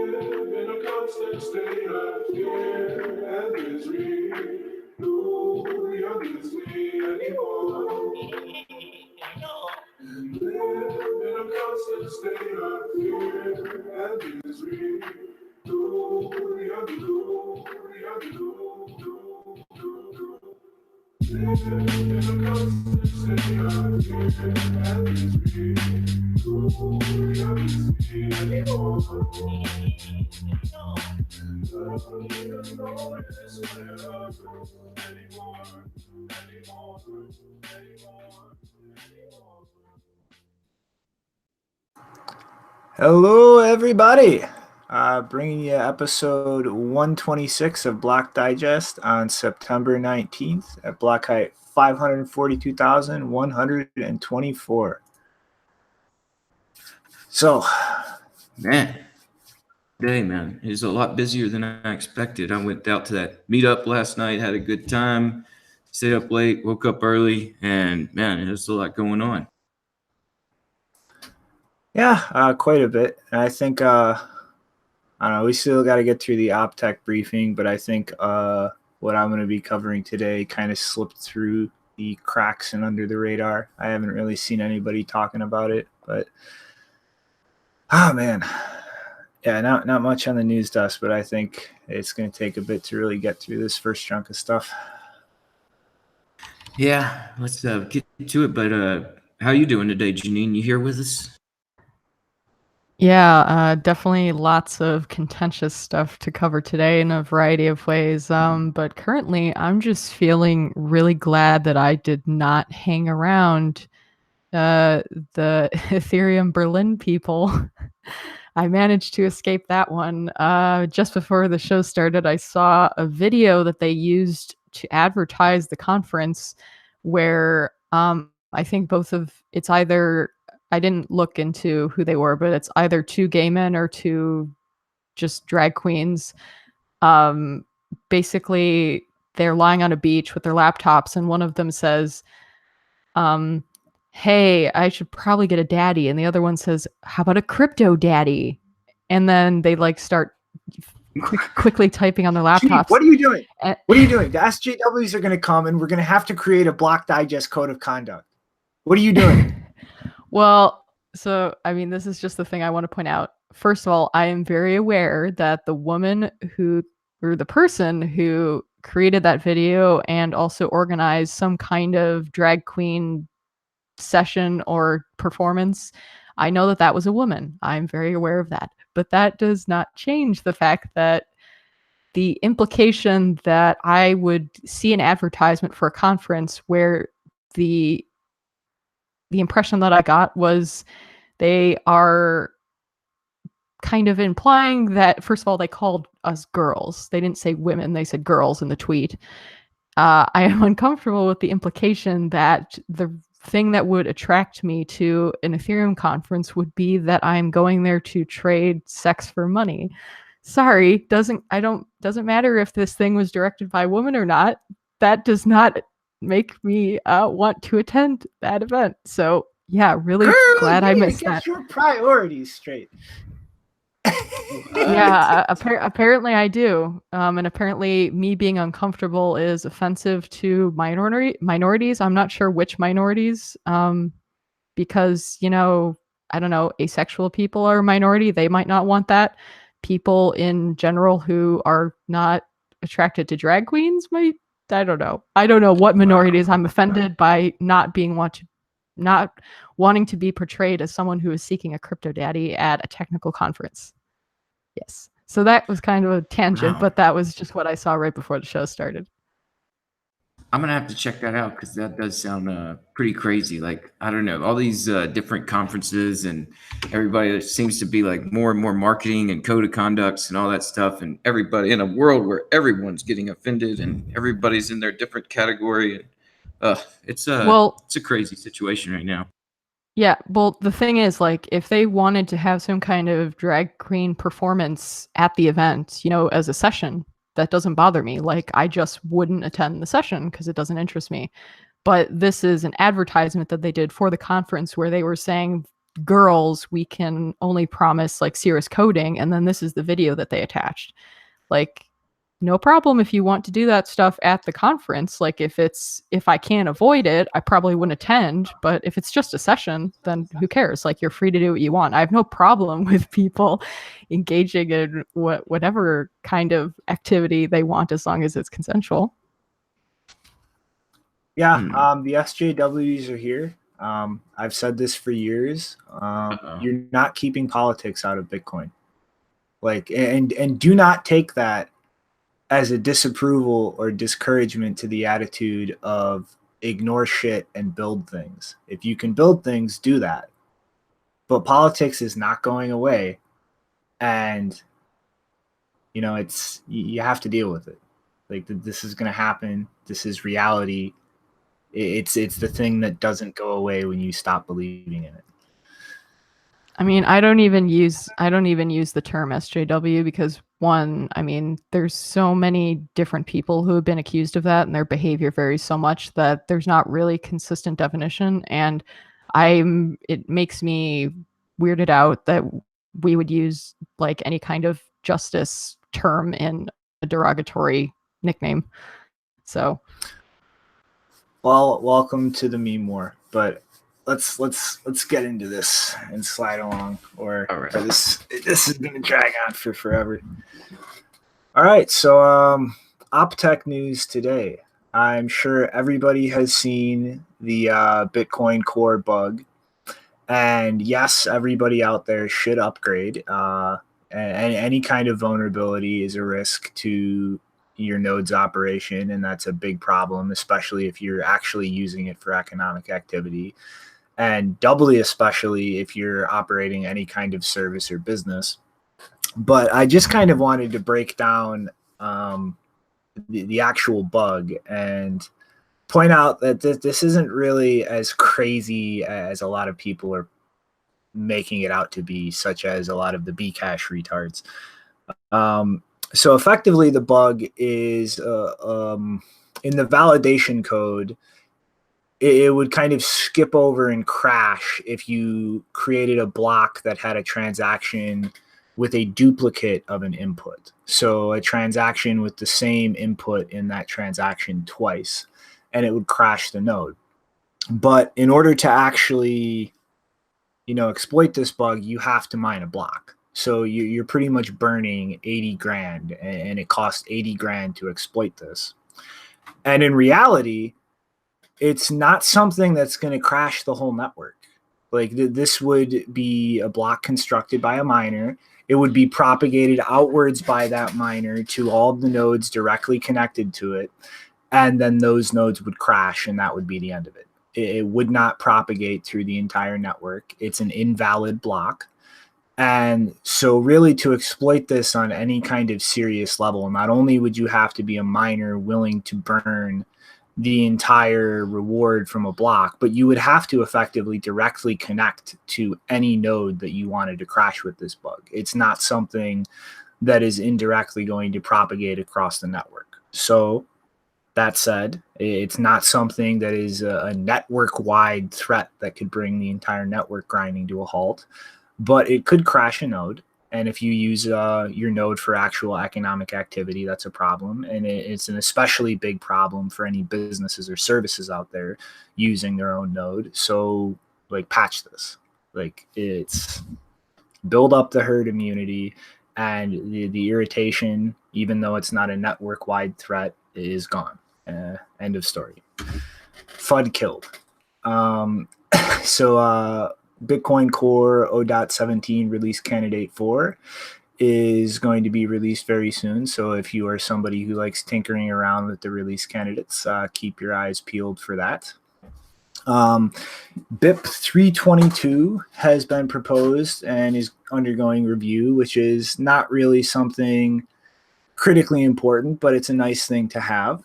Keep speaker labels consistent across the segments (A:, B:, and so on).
A: in a constant state of fear and misery. Nobody understands me anymore. Live in a constant state of fear and misery. Nobody
B: Hello, everybody. Bringing you episode 126 of Block Digest on September 19th at block height 542,124. So,
C: man, it's a lot busier than I expected. I went out to that meetup last night, had a good time, stayed up late, woke up early, and man, there's a lot going on.
B: Yeah, quite a bit. And I think, I don't know, we still got to get through the Optech briefing, but I think what I'm going to be covering today kind of slipped through the cracks and under the radar. I haven't really seen anybody talking about it, but oh man, yeah, not much on the news desk, but I think it's going to take a bit to really get through this first chunk of stuff.
C: Yeah, let's get to it. But how you doing today, Janine? You here with us?
D: Yeah, definitely lots of contentious stuff to cover today in a variety of ways. But currently, I'm just feeling really glad that I did not hang around the Ethereum Berlin people. I managed to escape that one. Just before the show started, I saw a video that they used to advertise the conference where I think it's either, I didn't look into who they were, but it's either two gay men or two just drag queens. Basically, they're lying on a beach with their laptops, and one of them says, hey, I should probably get a daddy. And the other one says, how about a crypto daddy? And then they start quickly typing on their laptops.
B: Gee, what are you doing? What are you doing? The SJWs are going to come and we're going to have to create a Block Digest code of conduct. What are you doing?
D: Well, so, I mean, this is just the thing I want to point out. First of all, I am very aware that the person who created that video and also organized some kind of drag queen session or performance, I know that was a woman. I'm very aware of that. But that does not change the fact that the implication that I would see an advertisement for a conference where the impression that I got was they are kind of implying that, first of all, they called us girls. They didn't say women, they said girls in the tweet. I am uncomfortable with the implication that the thing that would attract me to an Ethereum conference would be that I'm going there to trade sex for money. Sorry, doesn't matter if this thing was directed by a woman or not. That does not make me want to attend that event. So yeah, really glad I missed that.
B: Get your priorities straight.
D: Yeah, apparently I do. And apparently me being uncomfortable is offensive to minorities. I'm not sure which minorities, because, I don't know, asexual people are a minority. They might not want that. People in general who are not attracted to drag queens might, I don't know. I don't know what minorities I'm offended by not wanting to be portrayed as someone who is seeking a crypto daddy at a technical conference. Yes. So that was kind of a tangent, but that was just what I saw right before the show started.
C: I'm going to have to check that out because that does sound pretty crazy. I don't know, all these different conferences and everybody seems to be more and more marketing and code of conducts and all that stuff. And everybody in a world where everyone's getting offended and everybody's in their different category. And it's a crazy situation right now.
D: Yeah, well, the thing is, if they wanted to have some kind of drag queen performance at the event, as a session, that doesn't bother me. I just wouldn't attend the session because it doesn't interest me. But this is an advertisement that they did for the conference where they were saying girls, we can only promise like serious coding, and then this is the video that they attached. Like, no problem if you want to do that stuff at the conference. Like, if I can't avoid it, I probably wouldn't attend. But if it's just a session, then who cares? Like, you're free to do what you want. I have no problem with people engaging in whatever kind of activity they want, as long as it's consensual.
B: Yeah, the SJWs are here. I've said this for years. You're not keeping politics out of Bitcoin. Like, and do not take that as a disapproval or discouragement to the attitude of ignore shit and build things. If you can build things, do that. But politics is not going away, and you have to deal with it. Like, this is going to happen. This is reality. It's the thing that doesn't go away when you stop believing in it.
D: I mean, I don't even use the term SJW because, one, I mean, there's so many different people who have been accused of that, and their behavior varies so much that there's not really consistent definition. And it makes me weirded out that we would use like any kind of justice term in a derogatory nickname. So,
B: well, welcome to the meme war, but let's get into this and slide along, or this is going to drag on for forever. All right, so Optech news today. I'm sure everybody has seen the Bitcoin Core bug, and yes, everybody out there should upgrade. And any kind of vulnerability is a risk to your node's operation, and that's a big problem, especially if you're actually using it for economic activity, and doubly especially if you're operating any kind of service or business. But I just kind of wanted to break down the actual bug and point out that this isn't really as crazy as a lot of people are making it out to be, such as a lot of the Bcash retards. So effectively, the bug is in the validation code. It would kind of skip over and crash if you created a block that had a transaction with a duplicate of an input. So a transaction with the same input in that transaction twice, and it would crash the node. But in order to actually, exploit this bug, you have to mine a block. So you're pretty much burning 80 grand, and it costs 80 grand to exploit this. And in reality, it's not something that's going to crash the whole network. Like, this would be a block constructed by a miner. It would be propagated outwards by that miner to all of the nodes directly connected to it. And then those nodes would crash, and that would be the end of it. It would not propagate through the entire network. It's an invalid block. And so really, to exploit this on any kind of serious level, not only would you have to be a miner willing to burn the entire reward from a block, but you would have to effectively directly connect to any node that you wanted to crash with this bug. It's not something that is indirectly going to propagate across the network. So that said, it's not something that is a network-wide threat that could bring the entire network grinding to a halt, but it could crash a node. And if you use your node for actual economic activity, that's a problem. And it's an especially big problem for any businesses or services out there using their own node. So, like, patch this. Like, it's build up the herd immunity, and the irritation, even though it's not a network-wide threat, is gone. End of story. FUD killed. Bitcoin Core 0.17 release candidate 4 is going to be released very soon. So if you are somebody who likes tinkering around with the release candidates, keep your eyes peeled for that. BIP 322 has been proposed and is undergoing review, which is not really something critically important, but it's a nice thing to have.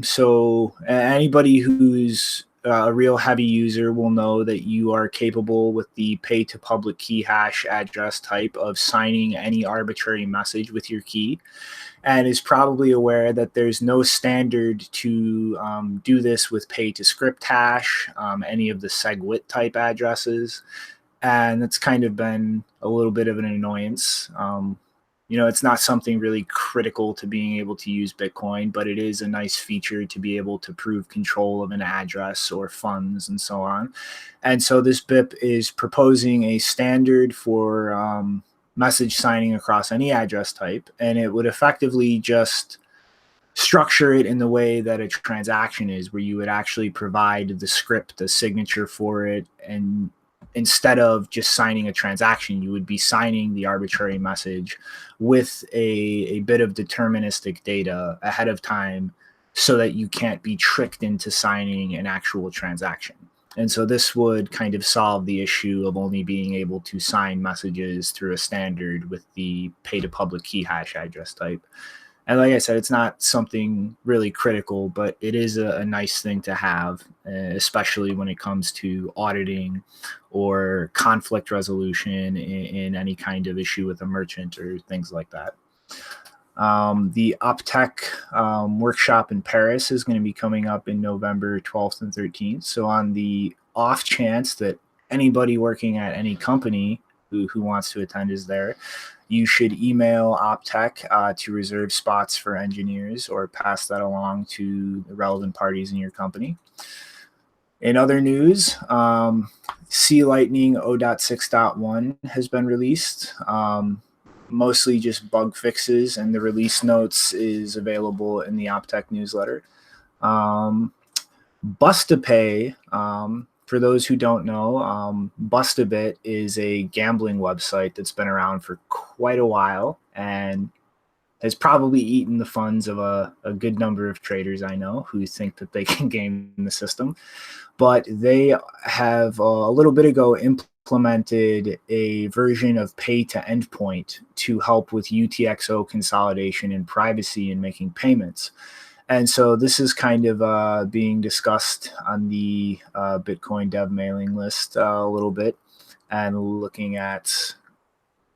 B: So anybody who's a real heavy user will know that you are capable with the pay to public key hash address type of signing any arbitrary message with your key, and is probably aware that there's no standard to do this with pay to script hash, any of the SegWit type addresses. and it's kind of been a little bit of an annoyance. It's not something really critical to being able to use Bitcoin, but it is a nice feature to be able to prove control of an address or funds and so on. And so this BIP is proposing a standard for message signing across any address type, and it would effectively just structure it in the way that a transaction is, where you would actually provide the script, the signature for it, and instead of just signing a transaction, you would be signing the arbitrary message with a bit of deterministic data ahead of time so that you can't be tricked into signing an actual transaction. And so this would kind of solve the issue of only being able to sign messages through a standard with the pay to public key hash address type. And like I said, it's not something really critical, but it is a nice thing to have, especially when it comes to auditing or conflict resolution in any kind of issue with a merchant or things like that. The Optech workshop in Paris is going to be coming up in November 12th and 13th. So on the off chance that anybody working at any company who wants to attend is there, you should email Optech to reserve spots for engineers or pass that along to the relevant parties in your company. In other news, C Lightning 0.6.1 has been released. Mostly just bug fixes, and the release notes is available in the Optech newsletter. Bust-A-Pay, for those who don't know, Bust-A-Bit is a gambling website that's been around for quite a while and has probably eaten the funds of a good number of traders I know who think that they can game the system. But they have a little bit ago implemented a version of pay to endpoint to help with UTXO consolidation and privacy in making payments. And so this is kind of being discussed on the Bitcoin dev mailing list a little bit, and looking at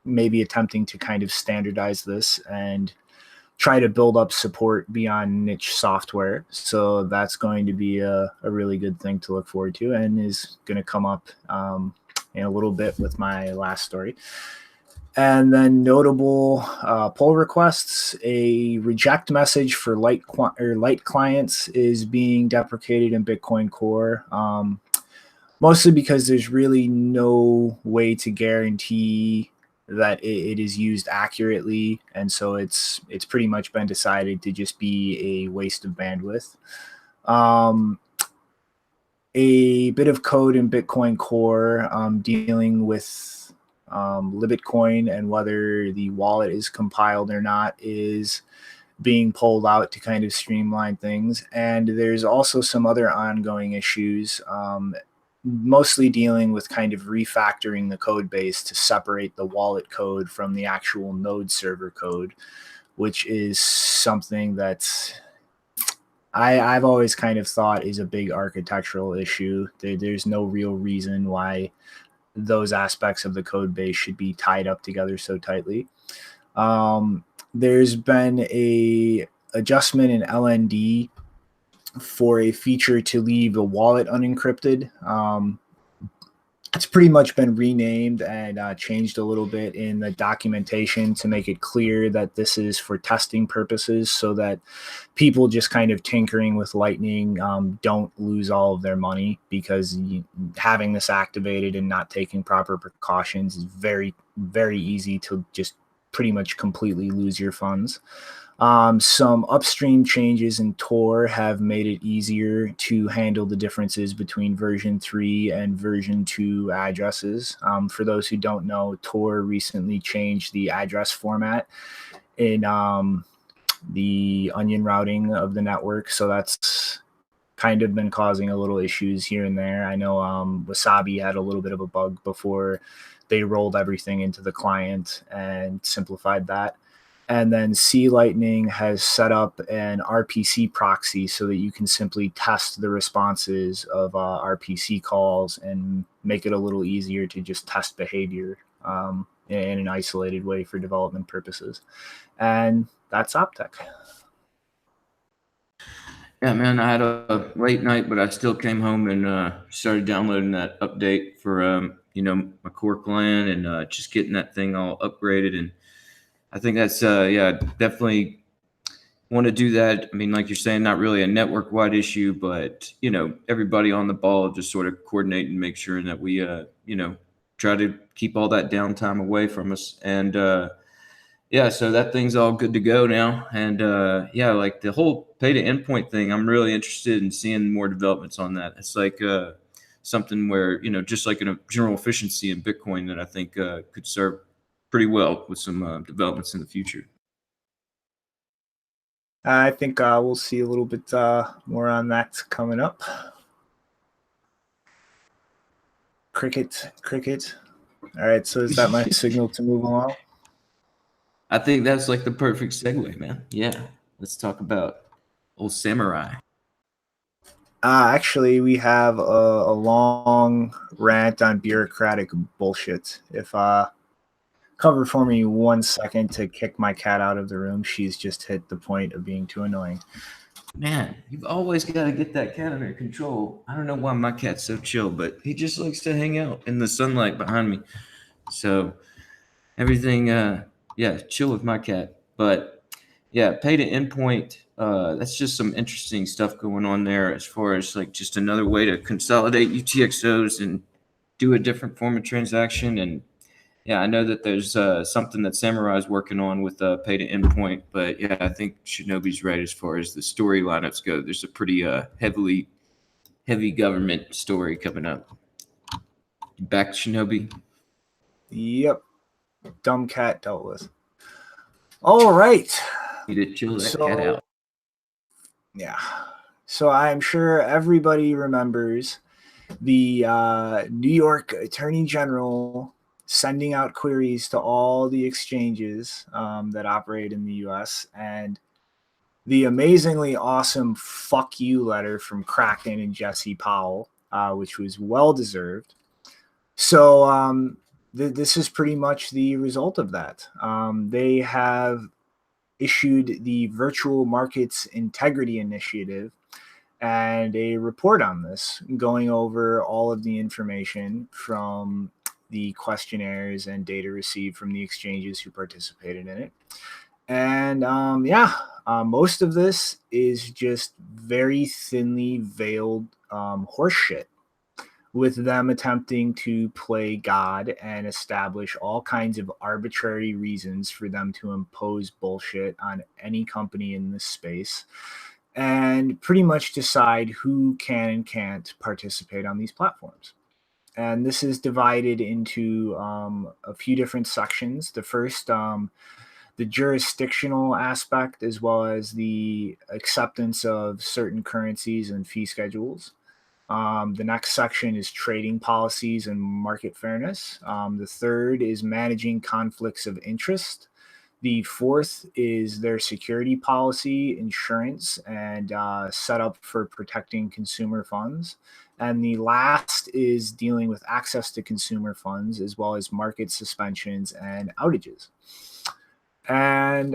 B: maybe attempting to kind of standardize this and try to build up support beyond niche software. So that's going to be a really good thing to look forward to, and is going to come up in a little bit with my last story. And then notable pull requests: a reject message for light clients is being deprecated in Bitcoin Core, mostly because there's really no way to guarantee that it is used accurately, and so it's pretty much been decided to just be a waste of bandwidth. A bit of code in Bitcoin Core dealing with Libitcoin and whether the wallet is compiled or not is being pulled out to kind of streamline things. And there's also some other ongoing issues, mostly dealing with kind of refactoring the code base to separate the wallet code from the actual node server code, which is something that I've always kind of thought is a big architectural issue. There's no real reason why those aspects of the code base should be tied up together so tightly. There's been a adjustment in LND for a feature to leave a wallet unencrypted. It's pretty much been renamed and changed a little bit in the documentation to make it clear that this is for testing purposes, so that people just kind of tinkering with Lightning don't lose all of their money, because having this activated and not taking proper precautions is very, very easy to just pretty much completely lose your funds. Some upstream changes in Tor have made it easier to handle the differences between version 3 and version 2 addresses. For those who don't know, Tor recently changed the address format in the onion routing of the network, so that's kind of been causing a little issues here and there. I know Wasabi had a little bit of a bug before they rolled everything into the client and simplified that. And then C Lightning has set up an RPC proxy so that you can simply test the responses of RPC calls and make it a little easier to just test behavior in an isolated way for development purposes. And that's Optech.
C: Yeah, man, I had a late night, but I still came home and started downloading that update for my core client and just getting that thing all upgraded. And I think that's definitely want to do that. I mean, like you're saying, not really a network wide issue, but everybody on the ball just sort of coordinate and make sure that we try to keep all that downtime away from us. And so that thing's all good to go now. And like the whole pay to endpoint thing, I'm really interested in seeing more developments on that. It's like something where, just like a general efficiency in Bitcoin that I think could serve pretty well with some developments in the future.
B: I think we'll see a little bit more on that coming up. Cricket. All right, so is that my signal to move along?
C: I think that's like the perfect segue, man. Yeah, let's talk about old Samourai.
B: Actually, we have a long rant on bureaucratic bullshit. If cover for me 1 second to kick my cat out of the room. She's just hit the point of being too annoying.
C: Man, you've always got to get that cat under control. I don't know why my cat's so chill, but he just likes to hang out in the sunlight behind me. So everything, chill with my cat. But yeah, pay to endpoint, that's just some interesting stuff going on there as far as like just another way to consolidate UTXOs and do a different form of transaction. And yeah, I know that there's something that Samourai is working on with pay to endpoint, but yeah, I think Shinobi's right as far as the story lineups go. There's a pretty heavy government story coming up. Back Shinobi.
B: Yep. Dumb cat dealt with. All right.
C: Need to chill that cat out.
B: Yeah. So I'm sure everybody remembers the New York Attorney General sending out queries to all the exchanges that operate in the U.S. and the amazingly awesome fuck you letter from Kraken and Jesse Powell, which was well-deserved. So this is pretty much the result of that. They have issued the Virtual Markets Integrity Initiative and a report on this, going over all of the information from the questionnaires and data received from the exchanges who participated in it. And most of this is just very thinly veiled horseshit, with them attempting to play God and establish all kinds of arbitrary reasons for them to impose bullshit on any company in this space and pretty much decide who can and can't participate on these platforms. And this is divided into a few different sections. The first, the jurisdictional aspect, as well as the acceptance of certain currencies and fee schedules. The next section is trading policies and market fairness. The third is managing conflicts of interest. The fourth is their security policy, insurance, and setup for protecting consumer funds. And the last is dealing with access to consumer funds, as well as market suspensions and outages. And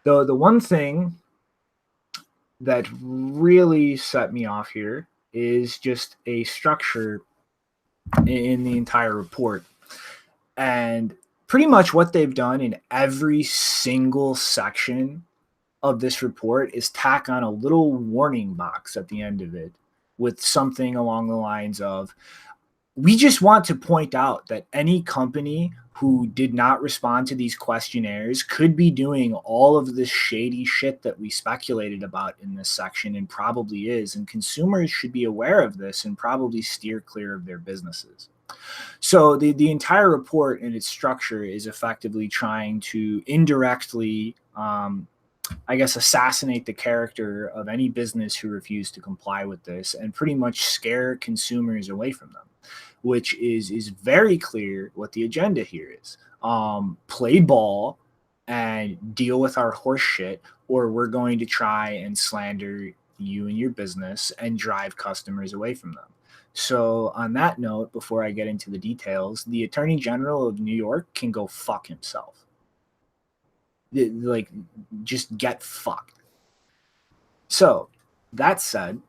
B: the one thing that really set me off here is just a structure in the entire report. And pretty much what they've done in every single section of this report is tack on a little warning box at the end of it with something along the lines of, we just want to point out that any company who did not respond to these questionnaires could be doing all of this shady shit that we speculated about in this section, and probably is, and consumers should be aware of this and probably steer clear of their businesses. So the entire report and its structure is effectively trying to indirectly, assassinate the character of any business who refused to comply with this and pretty much scare consumers away from them, which is very clear what the agenda here is. Play ball and deal with our horse shit, or we're going to try and slander you and your business and drive customers away from them. So on that note, before I get into the details, the Attorney General of New York can go fuck himself. Like, just get fucked. So that said,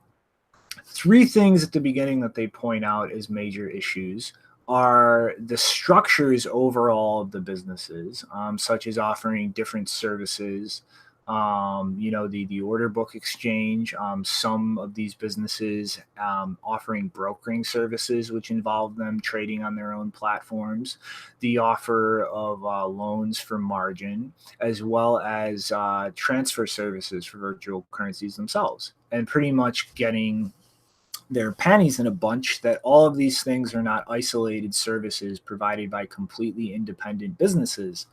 B: Three things at the beginning that they point out as major issues are the structures overall of the businesses, such as offering different services. The order book exchange, some of these businesses offering brokering services, which involve them trading on their own platforms, the offer of loans for margin, as well as transfer services for virtual currencies themselves, and pretty much getting their panties in a bunch that all of these things are not isolated services provided by completely independent businesses.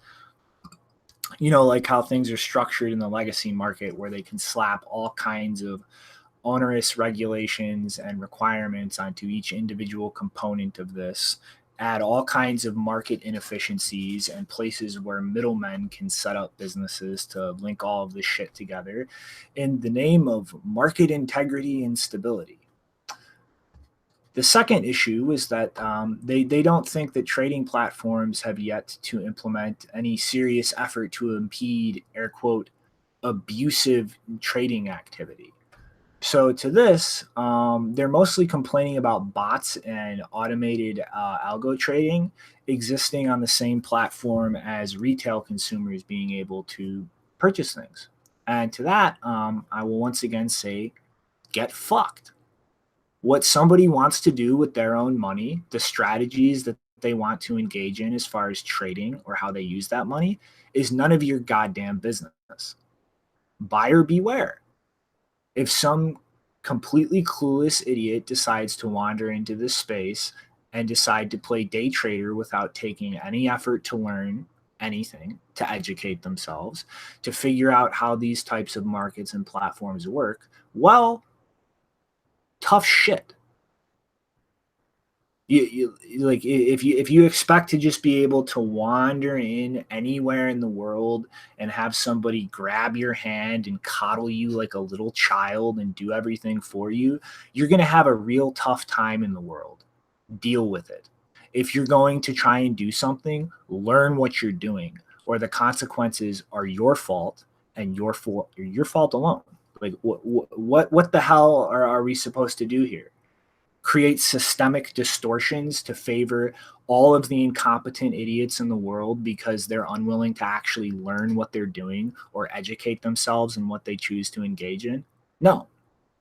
B: Like how things are structured in the legacy market, where they can slap all kinds of onerous regulations and requirements onto each individual component of this, add all kinds of market inefficiencies and places where middlemen can set up businesses to link all of this shit together in the name of market integrity and stability. The second issue is that they don't think that trading platforms have yet to implement any serious effort to impede, air quote, abusive trading activity. So to this, they're mostly complaining about bots and automated algo trading existing on the same platform as retail consumers being able to purchase things. And to that, I will once again say, get fucked. What somebody wants to do with their own money, the strategies that they want to engage in as far as trading or how they use that money, is none of your goddamn business. Buyer beware. If some completely clueless idiot decides to wander into this space and decide to play day trader without taking any effort to learn anything, to educate themselves, to figure out how these types of markets and platforms work, well, tough shit. If you expect to just be able to wander in anywhere in the world and have somebody grab your hand and coddle you like a little child and do everything for you, you're going to have a real tough time in the world. Deal with it. If you're going to try and do something, learn what you're doing, or the consequences are your fault and your fault alone. Like what the hell are we supposed to do here? Create systemic distortions to favor all of the incompetent idiots in the world because they're unwilling to actually learn what they're doing or educate themselves in what they choose to engage in? No,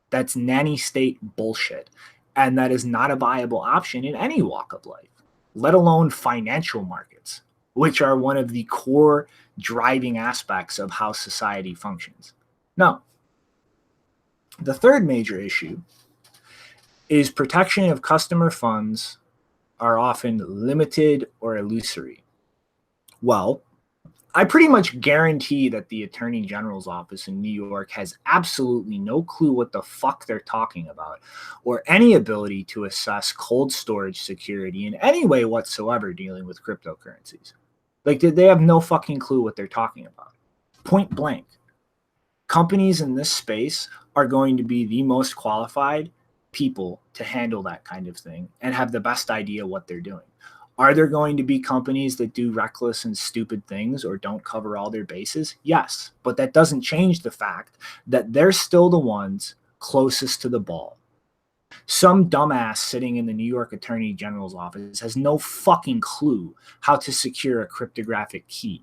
B: that's nanny state bullshit. And that is not a viable option in any walk of life, let alone financial markets, which are one of the core driving aspects of how society functions. No. The third major issue is protection of customer funds are often limited or illusory. Well, I pretty much guarantee that the Attorney General's office in New York has absolutely no clue what the fuck they're talking about, or any ability to assess cold storage security in any way whatsoever dealing with cryptocurrencies. Like, they have no fucking clue what they're talking about. Point blank. Companies in this space are going to be the most qualified people to handle that kind of thing and have the best idea what they're doing. Are there going to be companies that do reckless and stupid things or don't cover all their bases? Yes, but that doesn't change the fact that they're still the ones closest to the ball. Some dumbass sitting in the New York Attorney General's office has no fucking clue how to secure a cryptographic key,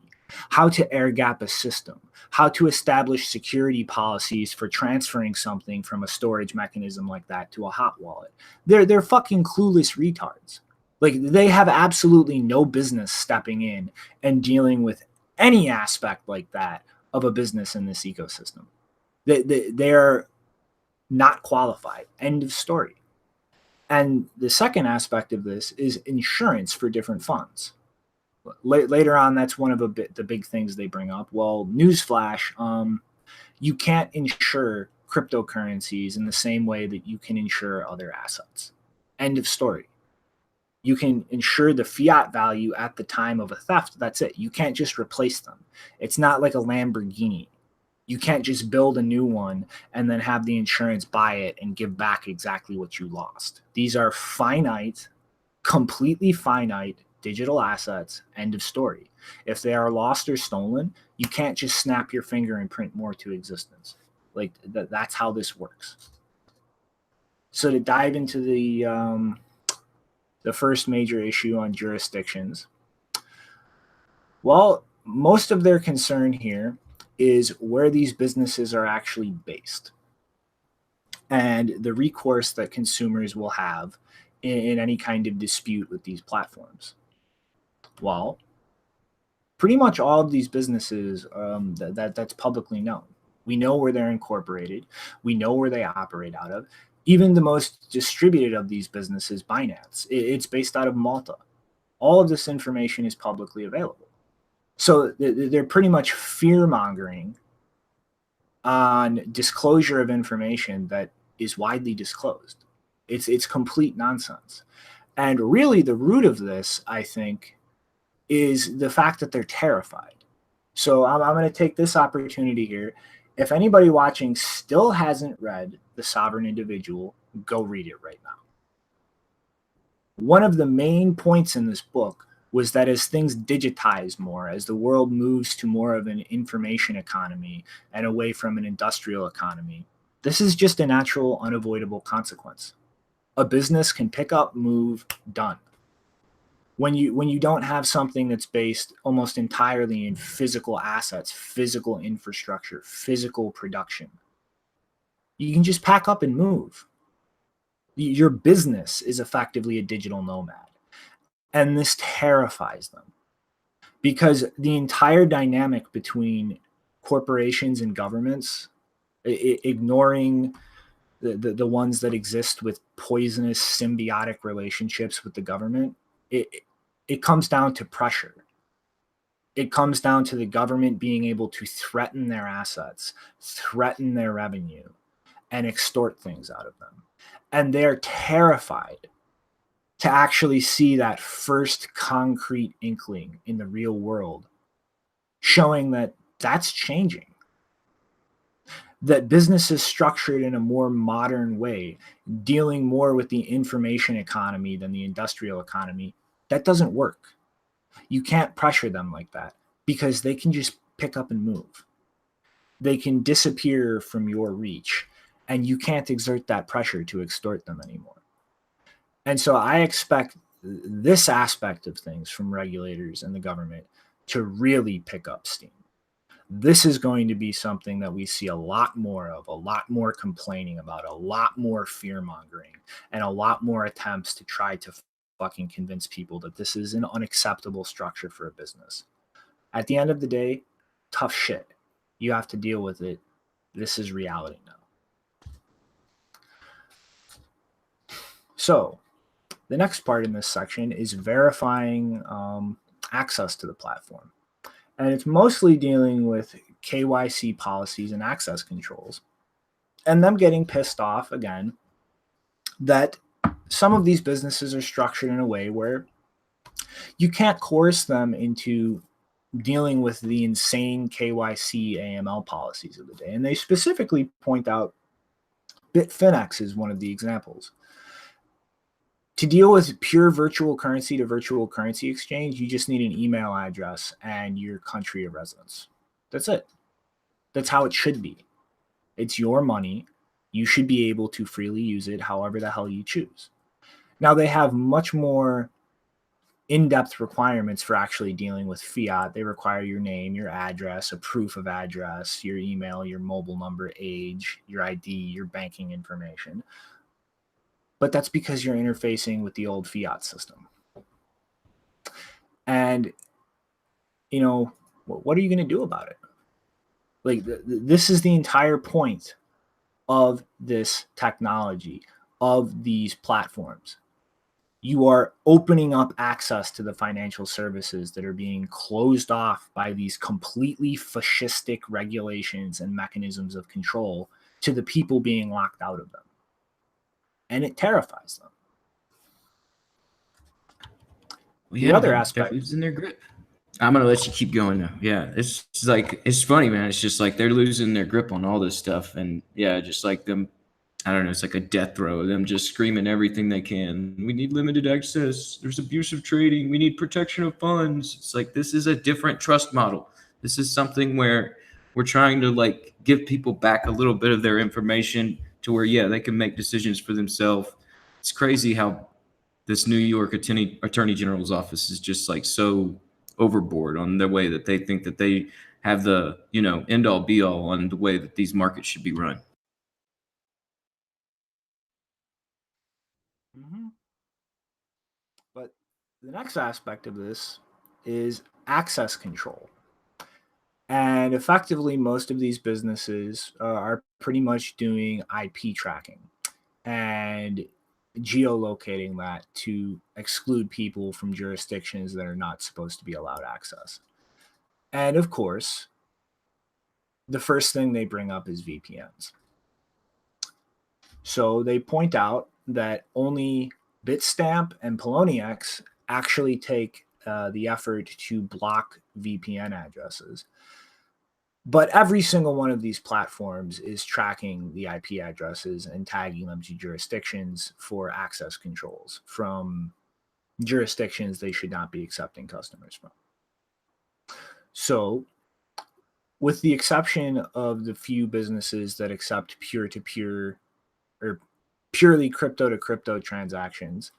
B: how to air gap a system, how to establish security policies for transferring something from a storage mechanism like that to a hot wallet. They're fucking clueless retards. Like, they have absolutely no business stepping in and dealing with any aspect like that of a business in this ecosystem. They're not qualified. End of story. And the second aspect of this is insurance for different funds. Later on, that's one of the big things they bring up. Well, newsflash, you can't insure cryptocurrencies in the same way that you can insure other assets. End of story. You can insure the fiat value at the time of a theft. That's it. You can't just replace them. It's not like a Lamborghini. You can't just build a new one and then have the insurance buy it and give back exactly what you lost. These are finite, completely finite digital assets. End of story. If they are lost or stolen, you can't just snap your finger and print more to existence. Like, that's how this works. So to dive into the first major issue on jurisdictions, well, most of their concern here is where these businesses are actually based and the recourse that consumers will have in any kind of dispute with these platforms. Well, pretty much all of these businesses that's publicly known. We know where they're incorporated. We know where they operate out of. Even the most distributed of these businesses, Binance, it's based out of Malta. All of this information is publicly available. So they're pretty much fear-mongering on disclosure of information that is widely disclosed. It's complete nonsense. And really the root of this, I think, is the fact that they're terrified. So I'm going to take this opportunity here. If anybody watching still hasn't read The Sovereign Individual, go read it right now. One of the main points in this book was that as things digitize more, as the world moves to more of an information economy and away from an industrial economy, this is just a natural, unavoidable consequence. A business can pick up, move, done. When you don't have something that's based almost entirely in physical assets, physical infrastructure, physical production, you can just pack up and move. Your business is effectively a digital nomad. And this terrifies them because the entire dynamic between corporations and governments, ignoring the ones that exist with poisonous symbiotic relationships with the government, it comes down to pressure. It comes down to the government being able to threaten their assets, threaten their revenue, and extort things out of them. And they're terrified to actually see that first concrete inkling in the real world, showing that that's changing. That business is structured in a more modern way, dealing more with the information economy than the industrial economy. That doesn't work. You can't pressure them like that because they can just pick up and move. They can disappear from your reach, and you can't exert that pressure to extort them anymore. And so I expect this aspect of things from regulators and the government to really pick up steam. This is going to be something that we see a lot more of, a lot more complaining about, a lot more fear-mongering, and a lot more attempts to try to fucking convince people that this is an unacceptable structure for a business. At the end of the day, tough shit. You have to deal with it. This is reality now. So, the next part in this section is verifying access to the platform. And it's mostly dealing with KYC policies and access controls. And them getting pissed off, again, that some of these businesses are structured in a way where you can't coerce them into dealing with the insane KYC AML policies of the day. And they specifically point out Bitfinex is one of the examples. To deal with pure virtual currency to virtual currency exchange, you just need an email address and your country of residence. That's it. That's how it should be. It's your money. You should be able to freely use it however the hell you choose. Now, they have much more in-depth requirements for actually dealing with fiat. They require your name, your address, a proof of address, your email, your mobile number, age, your ID, your banking information. But that's because you're interfacing with the old fiat system. And, you know, what are you going to do about it? Like, this is the entire point of this technology, of these platforms. You are opening up access to the financial services that are being closed off by these completely fascistic regulations and mechanisms of control to the people being locked out of them. And it terrifies them.
C: Well,
B: the other aspect
C: is in their grip. I'm gonna let you keep going now. Yeah, it's like, it's funny, man. It's just like they're losing their grip on all this stuff, and yeah, just like them. I don't know. It's like a death row. Them just screaming everything they can. We need limited access. There's abusive trading. We need protection of funds. It's like, this is a different trust model. This is something where we're trying to like give people back a little bit of their information to where, yeah, they can make decisions for themselves. It's crazy how this New York Attorney General's office is just like so overboard on the way that they think that they have the, end all be all on the way that these markets should be run.
B: Mm-hmm. But the next aspect of this is access control. And effectively, most of these businesses are pretty much doing IP tracking and geolocating that to exclude people from jurisdictions that are not supposed to be allowed access. And of course, the first thing they bring up is VPNs. So they point out that only Bitstamp and Poloniex actually take the effort to block VPN addresses. But every single one of these platforms is tracking the IP addresses and tagging them to jurisdictions for access controls from jurisdictions they should not be accepting customers from. So, with the exception of the few businesses that accept peer-to-peer or purely crypto-to-crypto transactions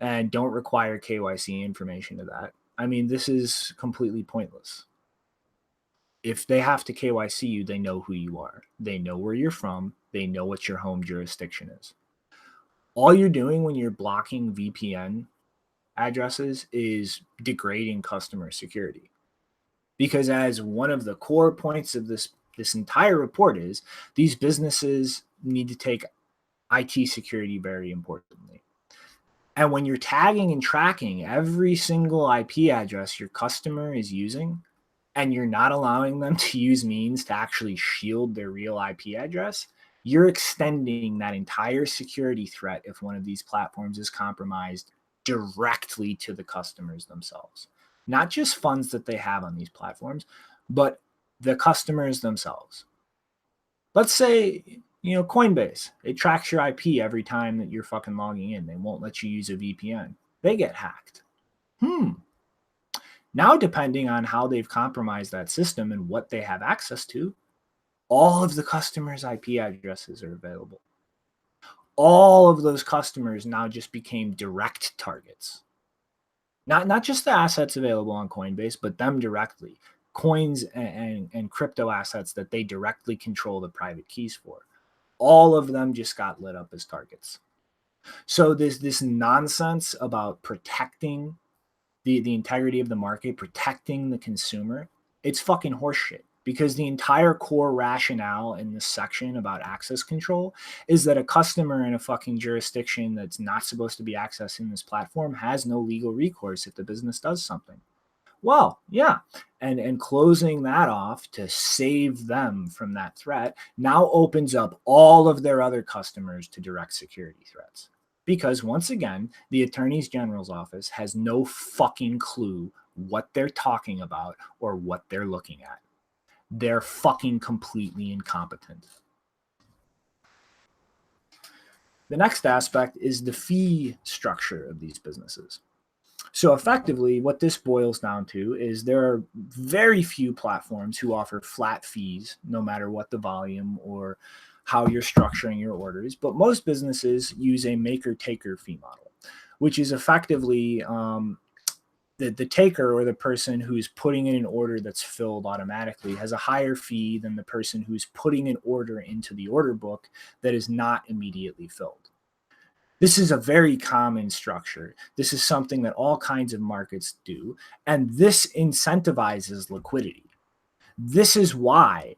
B: and don't require KYC information to that, I mean, this is completely pointless. If they have to KYC you, they know who you are. They know where you're from. They know what your home jurisdiction is. All you're doing when you're blocking VPN addresses is degrading customer security. Because as one of the core points of this entire report is, these businesses need to take IT security very importantly. And when you're tagging and tracking every single IP address your customer is using, and you're not allowing them to use means to actually shield their real IP address, you're extending that entire security threat if one of these platforms is compromised directly to the customers themselves. Not just funds that they have on these platforms, but the customers themselves. Let's say, Coinbase, it tracks your IP every time that you're fucking logging in. They won't let you use a VPN. They get hacked. Now, depending on how they've compromised that system and what they have access to, all of the customers' IP addresses are available. All of those customers now just became direct targets. Not just the assets available on Coinbase, but them directly. Coins and crypto assets that they directly control the private keys for. All of them just got lit up as targets. So this nonsense about protecting the integrity of the market, protecting the consumer, it's fucking horseshit. Because the entire core rationale in this section about access control is that a customer in a fucking jurisdiction that's not supposed to be accessing this platform has no legal recourse if the business does something. Well, yeah. And closing that off to save them from that threat now opens up all of their other customers to direct security threats. Because once again, the Attorney General's office has no fucking clue what they're talking about or what they're looking at. They're fucking completely incompetent. The next aspect is the fee structure of these businesses. So effectively, what this boils down to is there are very few platforms who offer flat fees, no matter what the volume or how you're structuring your orders. But most businesses use a maker-taker fee model, which is effectively the taker or the person who's putting in an order that's filled automatically has a higher fee than the person who's putting an order into the order book that is not immediately filled. This is a very common structure. This is something that all kinds of markets do, and this incentivizes liquidity. This is why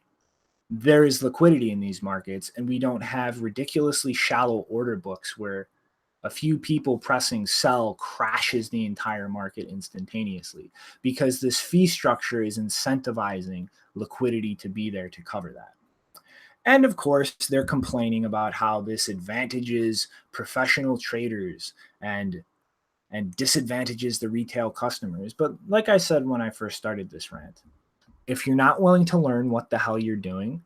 B: there is liquidity in these markets, and we don't have ridiculously shallow order books where a few people pressing sell crashes the entire market instantaneously, because this fee structure is incentivizing liquidity to be there to cover that. And of course, they're complaining about how this advantages professional traders and disadvantages the retail customers. But like I said when I first started this rant, if you're not willing to learn what the hell you're doing,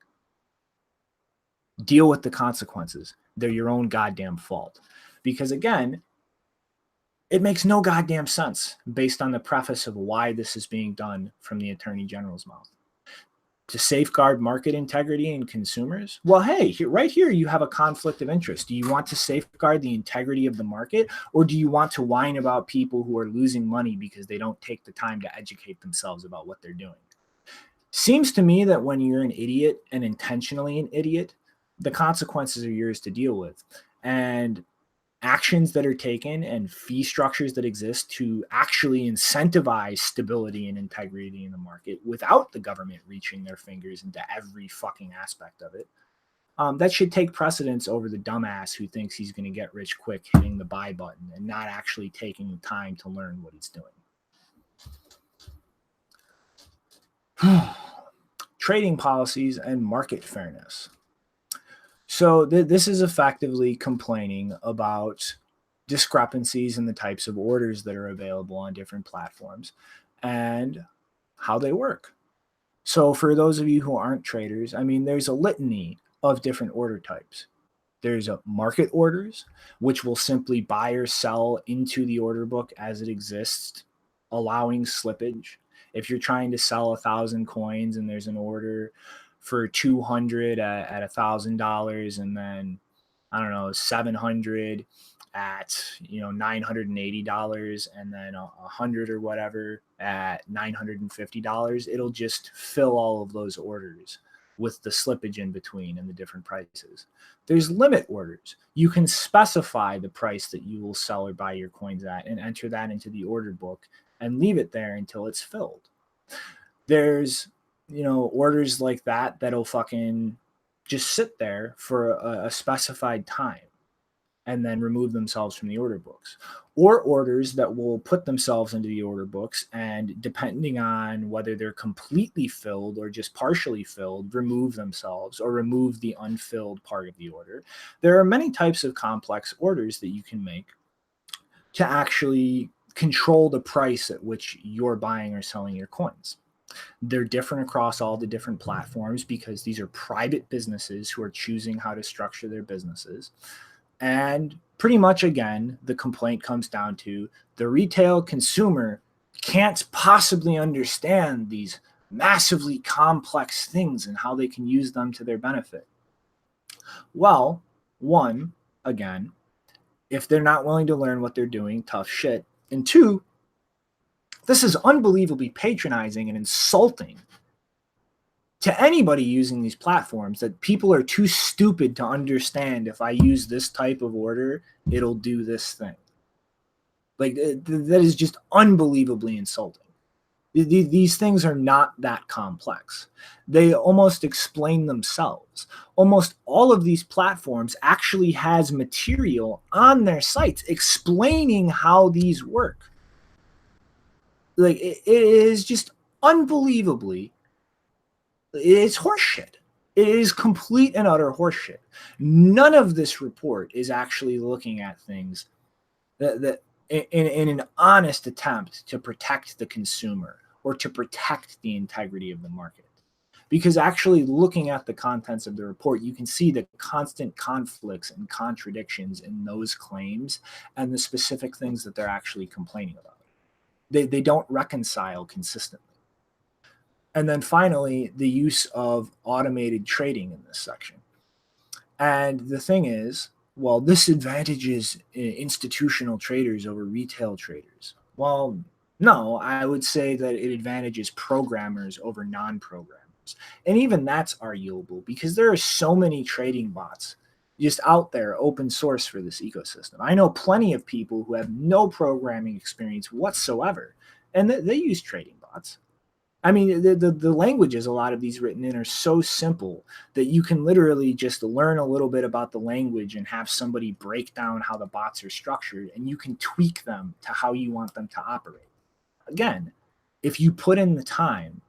B: deal with the consequences. They're your own goddamn fault. Because again, it makes no goddamn sense based on the preface of why this is being done from the Attorney General's mouth. to safeguard market integrity and consumers? Well, hey, right here, you have a conflict of interest. Do you want to safeguard the integrity of the market, or do you want to whine about people who are losing money because they don't take the time to educate themselves about what they're doing? Seems to me that when you're an idiot and intentionally an idiot, the consequences are yours to deal with. And actions that are taken and fee structures that exist to actually incentivize stability and integrity in the market without the government reaching their fingers into every fucking aspect of it, that should take precedence over the dumbass who thinks he's going to get rich quick hitting the buy button and not actually taking the time to learn what he's doing. Trading policies and market fairness. So this is effectively complaining about discrepancies in the types of orders that are available on different platforms and how they work. So for those of you who aren't traders, I mean, there's a litany of different order types. There's market orders, which will simply buy or sell into the order book as it exists, allowing slippage. If you're trying to sell 1,000 coins and there's an order for 200 at $1,000, and then I don't know 700 at $980, and then 100 or whatever at $950, it'll just fill all of those orders with the slippage in between and the different prices. There's limit orders. You can specify the price that you will sell or buy your coins at and enter that into the order book and leave it there until it's filled. There's orders like that that'll fucking just sit there for a specified time and then remove themselves from the order books, or orders that will put themselves into the order books and, depending on whether they're completely filled or just partially filled, remove themselves or remove the unfilled part of the order. There are many types of complex orders that you can make to actually control the price at which you're buying or selling your coins. They're different across all the different platforms because these are private businesses who are choosing how to structure their businesses. And pretty much, again, the complaint comes down to the retail consumer can't possibly understand these massively complex things and how they can use them to their benefit. Well, one, again, if they're not willing to learn what they're doing, tough shit. And two, this is unbelievably patronizing and insulting to anybody using these platforms, that people are too stupid to understand if I use this type of order, it'll do this thing. Like, that is just unbelievably insulting. These things are not that complex. They almost explain themselves. Almost all of these platforms actually has material on their sites explaining how these work. Like, it is just unbelievably, it's horseshit. It is complete and utter horseshit. None of this report is actually looking at things that in an honest attempt to protect the consumer or to protect the integrity of the market. Because actually looking at the contents of the report, you can see the constant conflicts and contradictions in those claims and the specific things that they're actually complaining about. They don't reconcile consistently. And then finally, the use of automated trading in this section. And the thing is, well, this advantages institutional traders over retail traders. Well, no, I would say that it advantages programmers over non-programmers. And even that's arguable because there are so many trading bots just out there open source for this ecosystem. I know plenty of people who have no programming experience whatsoever, and they use trading bots. I mean, the languages a lot of these written in are so simple that you can literally just learn a little bit about the language and have somebody break down how the bots are structured, and you can tweak them to how you want them to operate. Again, if you put in the time,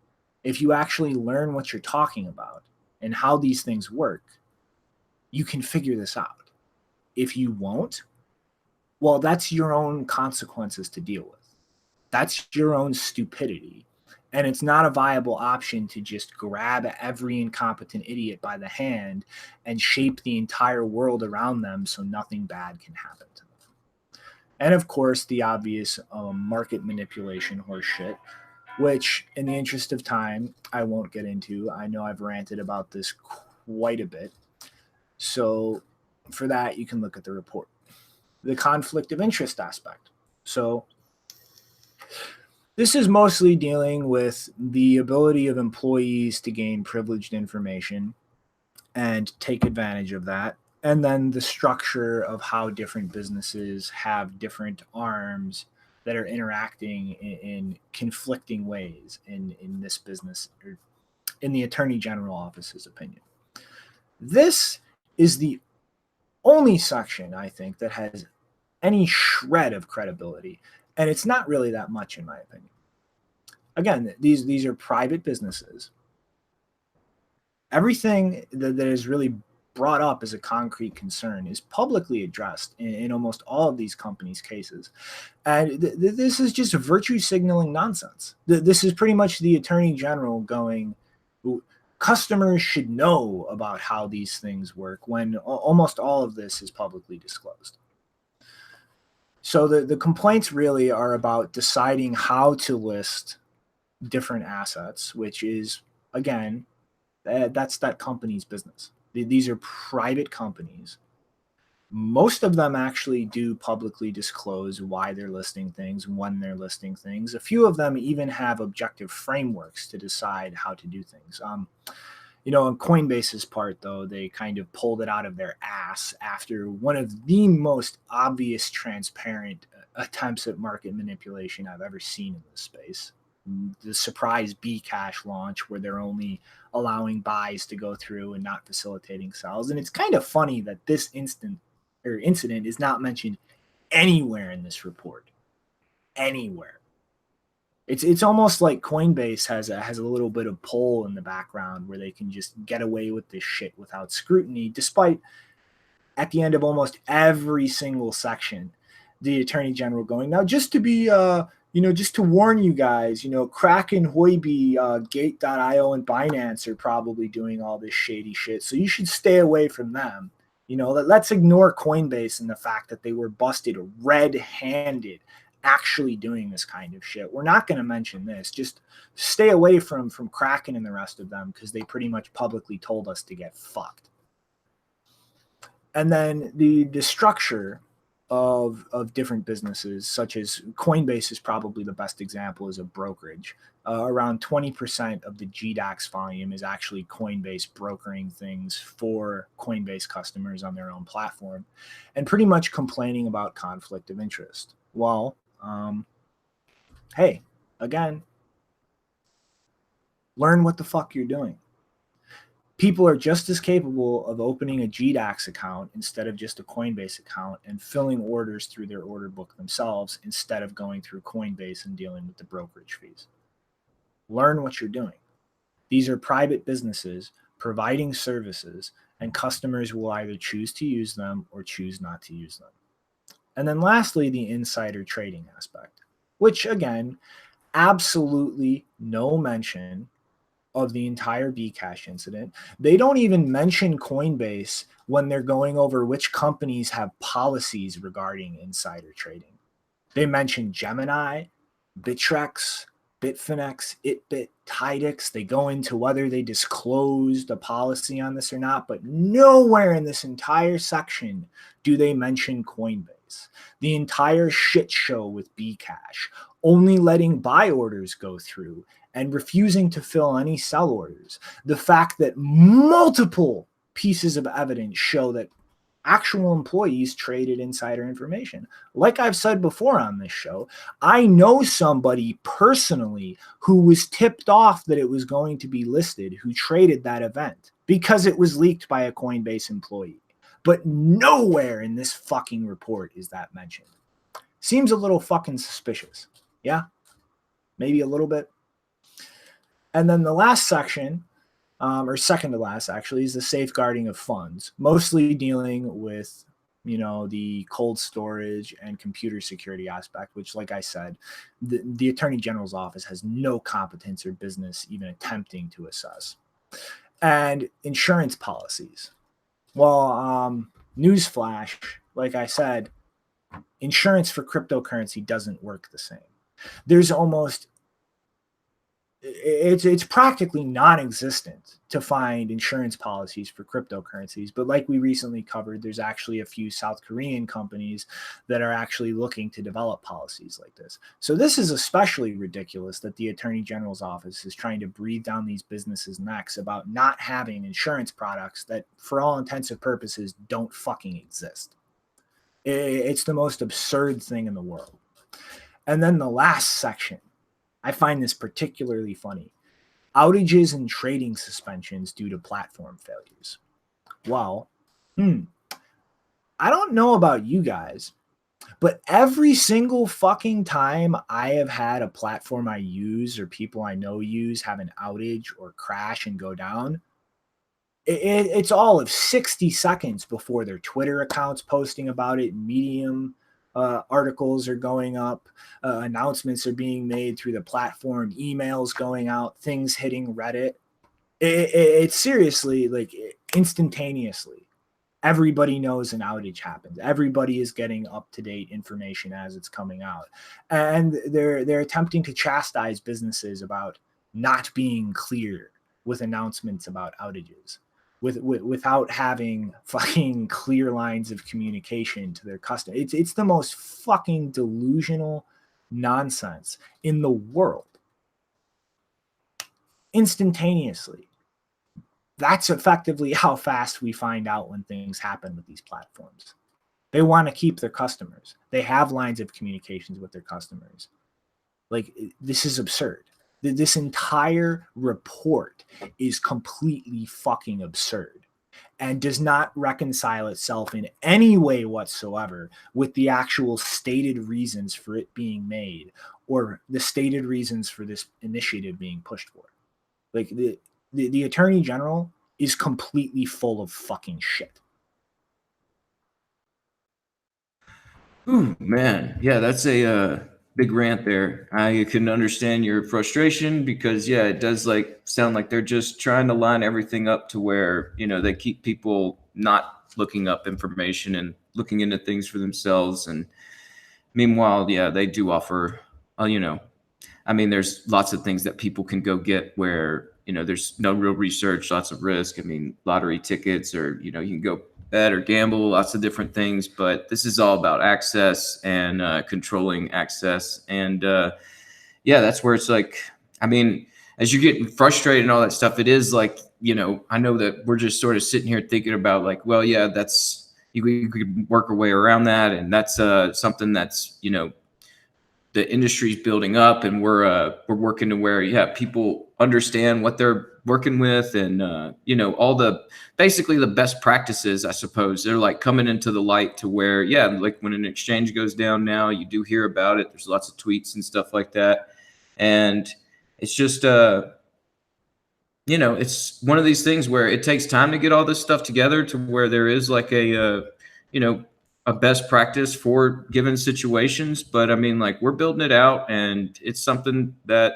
B: if you actually learn what you're talking about and how these things work, you can figure this out. If you won't, well, that's your own consequences to deal with. That's your own stupidity. And it's not a viable option to just grab every incompetent idiot by the hand and shape the entire world around them so nothing bad can happen to them. And of course, the obvious market manipulation horseshit. which in the interest of time, I won't get into. I know I've ranted about this quite a bit. So for that, you can look at the report. The conflict of interest aspect. So this is mostly dealing with the ability of employees to gain privileged information and take advantage of that. And then the structure of how different businesses have different arms that are interacting in conflicting ways in this business, or in the Attorney General Office's opinion. This is the only section, I think, that has any shred of credibility. And it's not really that much, in my opinion. Again, these are private businesses. Everything that is really brought up as a concrete concern is publicly addressed in almost all of these companies' cases. And this is just virtue signaling nonsense. This is pretty much the Attorney General going, customers should know about how these things work, when almost all of this is publicly disclosed. So the complaints really are about deciding how to list different assets, which is, again, that's that company's business. These are private companies. Most of them actually do publicly disclose why they're listing things, when they're listing things. A few of them even have objective frameworks to decide how to do things. On Coinbase's part, though, they kind of pulled it out of their ass after one of the most obvious, transparent attempts at market manipulation I've ever seen in this space. The surprise Bcash launch, where they're only allowing buys to go through and not facilitating sells. And it's kind of funny that this incident is not mentioned anywhere in this report. Anywhere. It's almost like Coinbase has a little bit of pull in the background where they can just get away with this shit without scrutiny, despite at the end of almost every single section, the Attorney General going, now just to be just to warn you guys, Kraken, Huobi, Gate.io, and Binance are probably doing all this shady shit, so you should stay away from them. Let's ignore Coinbase and the fact that they were busted red-handed actually doing this kind of shit. We're not going to mention this. Just stay away from Kraken and the rest of them, because they pretty much publicly told us to get fucked. And then the structure of different businesses, such as Coinbase is probably the best example as a brokerage. Around 20% of the GDAX volume is actually Coinbase brokering things for Coinbase customers on their own platform, and pretty much complaining about conflict of interest. Well, hey, again, learn what the fuck you're doing. People are just as capable of opening a GDAX account instead of just a Coinbase account and filling orders through their order book themselves instead of going through Coinbase and dealing with the brokerage fees. Learn what you're doing. These are private businesses providing services, and customers will either choose to use them or choose not to use them. And then lastly, the insider trading aspect, which again, absolutely no mention of the entire Bcash incident. They don't even mention Coinbase when they're going over which companies have policies regarding insider trading. They mention Gemini, Bittrex, Bitfinex, Itbit, Tidix. They go into whether they disclosed a policy on this or not, but nowhere in this entire section do they mention Coinbase. The entire shit show with Bcash, only letting buy orders go through and refusing to fill any sell orders. The fact that multiple pieces of evidence show that actual employees traded insider information. Like I've said before on this show, I know somebody personally who was tipped off that it was going to be listed, who traded that event because it was leaked by a Coinbase employee. But nowhere in this fucking report is that mentioned. Seems a little fucking suspicious. Yeah, maybe a little bit. And then the last section, or second to last actually, is the safeguarding of funds, mostly dealing with, the cold storage and computer security aspect, which, like I said, the Attorney General's office has no competence or business even attempting to assess. And insurance policies. Well, newsflash, like I said, insurance for cryptocurrency doesn't work the same. There's almost it's practically non-existent to find insurance policies for cryptocurrencies. But like we recently covered, there's actually a few South Korean companies that are actually looking to develop policies like this. So this is especially ridiculous that the Attorney General's office is trying to breathe down these businesses' necks about not having insurance products that, for all intents and purposes, don't fucking exist. It's the most absurd thing in the world. And then the last section, I find this particularly funny. Outages and trading suspensions due to platform failures. Well, I don't know about you guys, but every single fucking time I have had a platform I use or people I know use have an outage or crash and go down, it's all of 60 seconds before their Twitter accounts posting about it, Medium articles are going up, announcements are being made through the platform, emails going out, things hitting Reddit. It's seriously like instantaneously. Everybody knows an outage happens. Everybody is getting up-to-date information as it's coming out. And they're attempting to chastise businesses about not being clear with announcements about outages. Without having fucking clear lines of communication to their customer. It's the most fucking delusional nonsense in the world. Instantaneously. That's effectively how fast we find out when things happen with these platforms. They want to keep their customers. They have lines of communications with their customers. Like, this is absurd. This entire report is completely fucking absurd and does not reconcile itself in any way whatsoever with the actual stated reasons for it being made or the stated reasons for this initiative being pushed for. Like, the Attorney General is completely full of fucking shit.
C: Ooh, man. Yeah, that's a big rant there. I can understand your frustration because, yeah, it does sound like they're just trying to line everything up to where, they keep people not looking up information and looking into things for themselves. And meanwhile, yeah, they do offer, there's lots of things that people can go get where, there's no real research, lots of risk. Lottery tickets or, you can go bet or gamble, lots of different things. But this is all about access and controlling access. And that's where it's as you're getting frustrated and all that stuff, it is I know that we're just sort of sitting here thinking about that's, you could work our way around that. And that's something that's, the industry's building up and we're working to where, people understand what they're working with and, all basically the best practices, I suppose, they're coming into the light to where, when an exchange goes down now, you do hear about it. There's lots of tweets and stuff like that. And it's just, it's one of these things where it takes time to get all this stuff together to where there is a best practice for given situations. But we're building it out and it's something that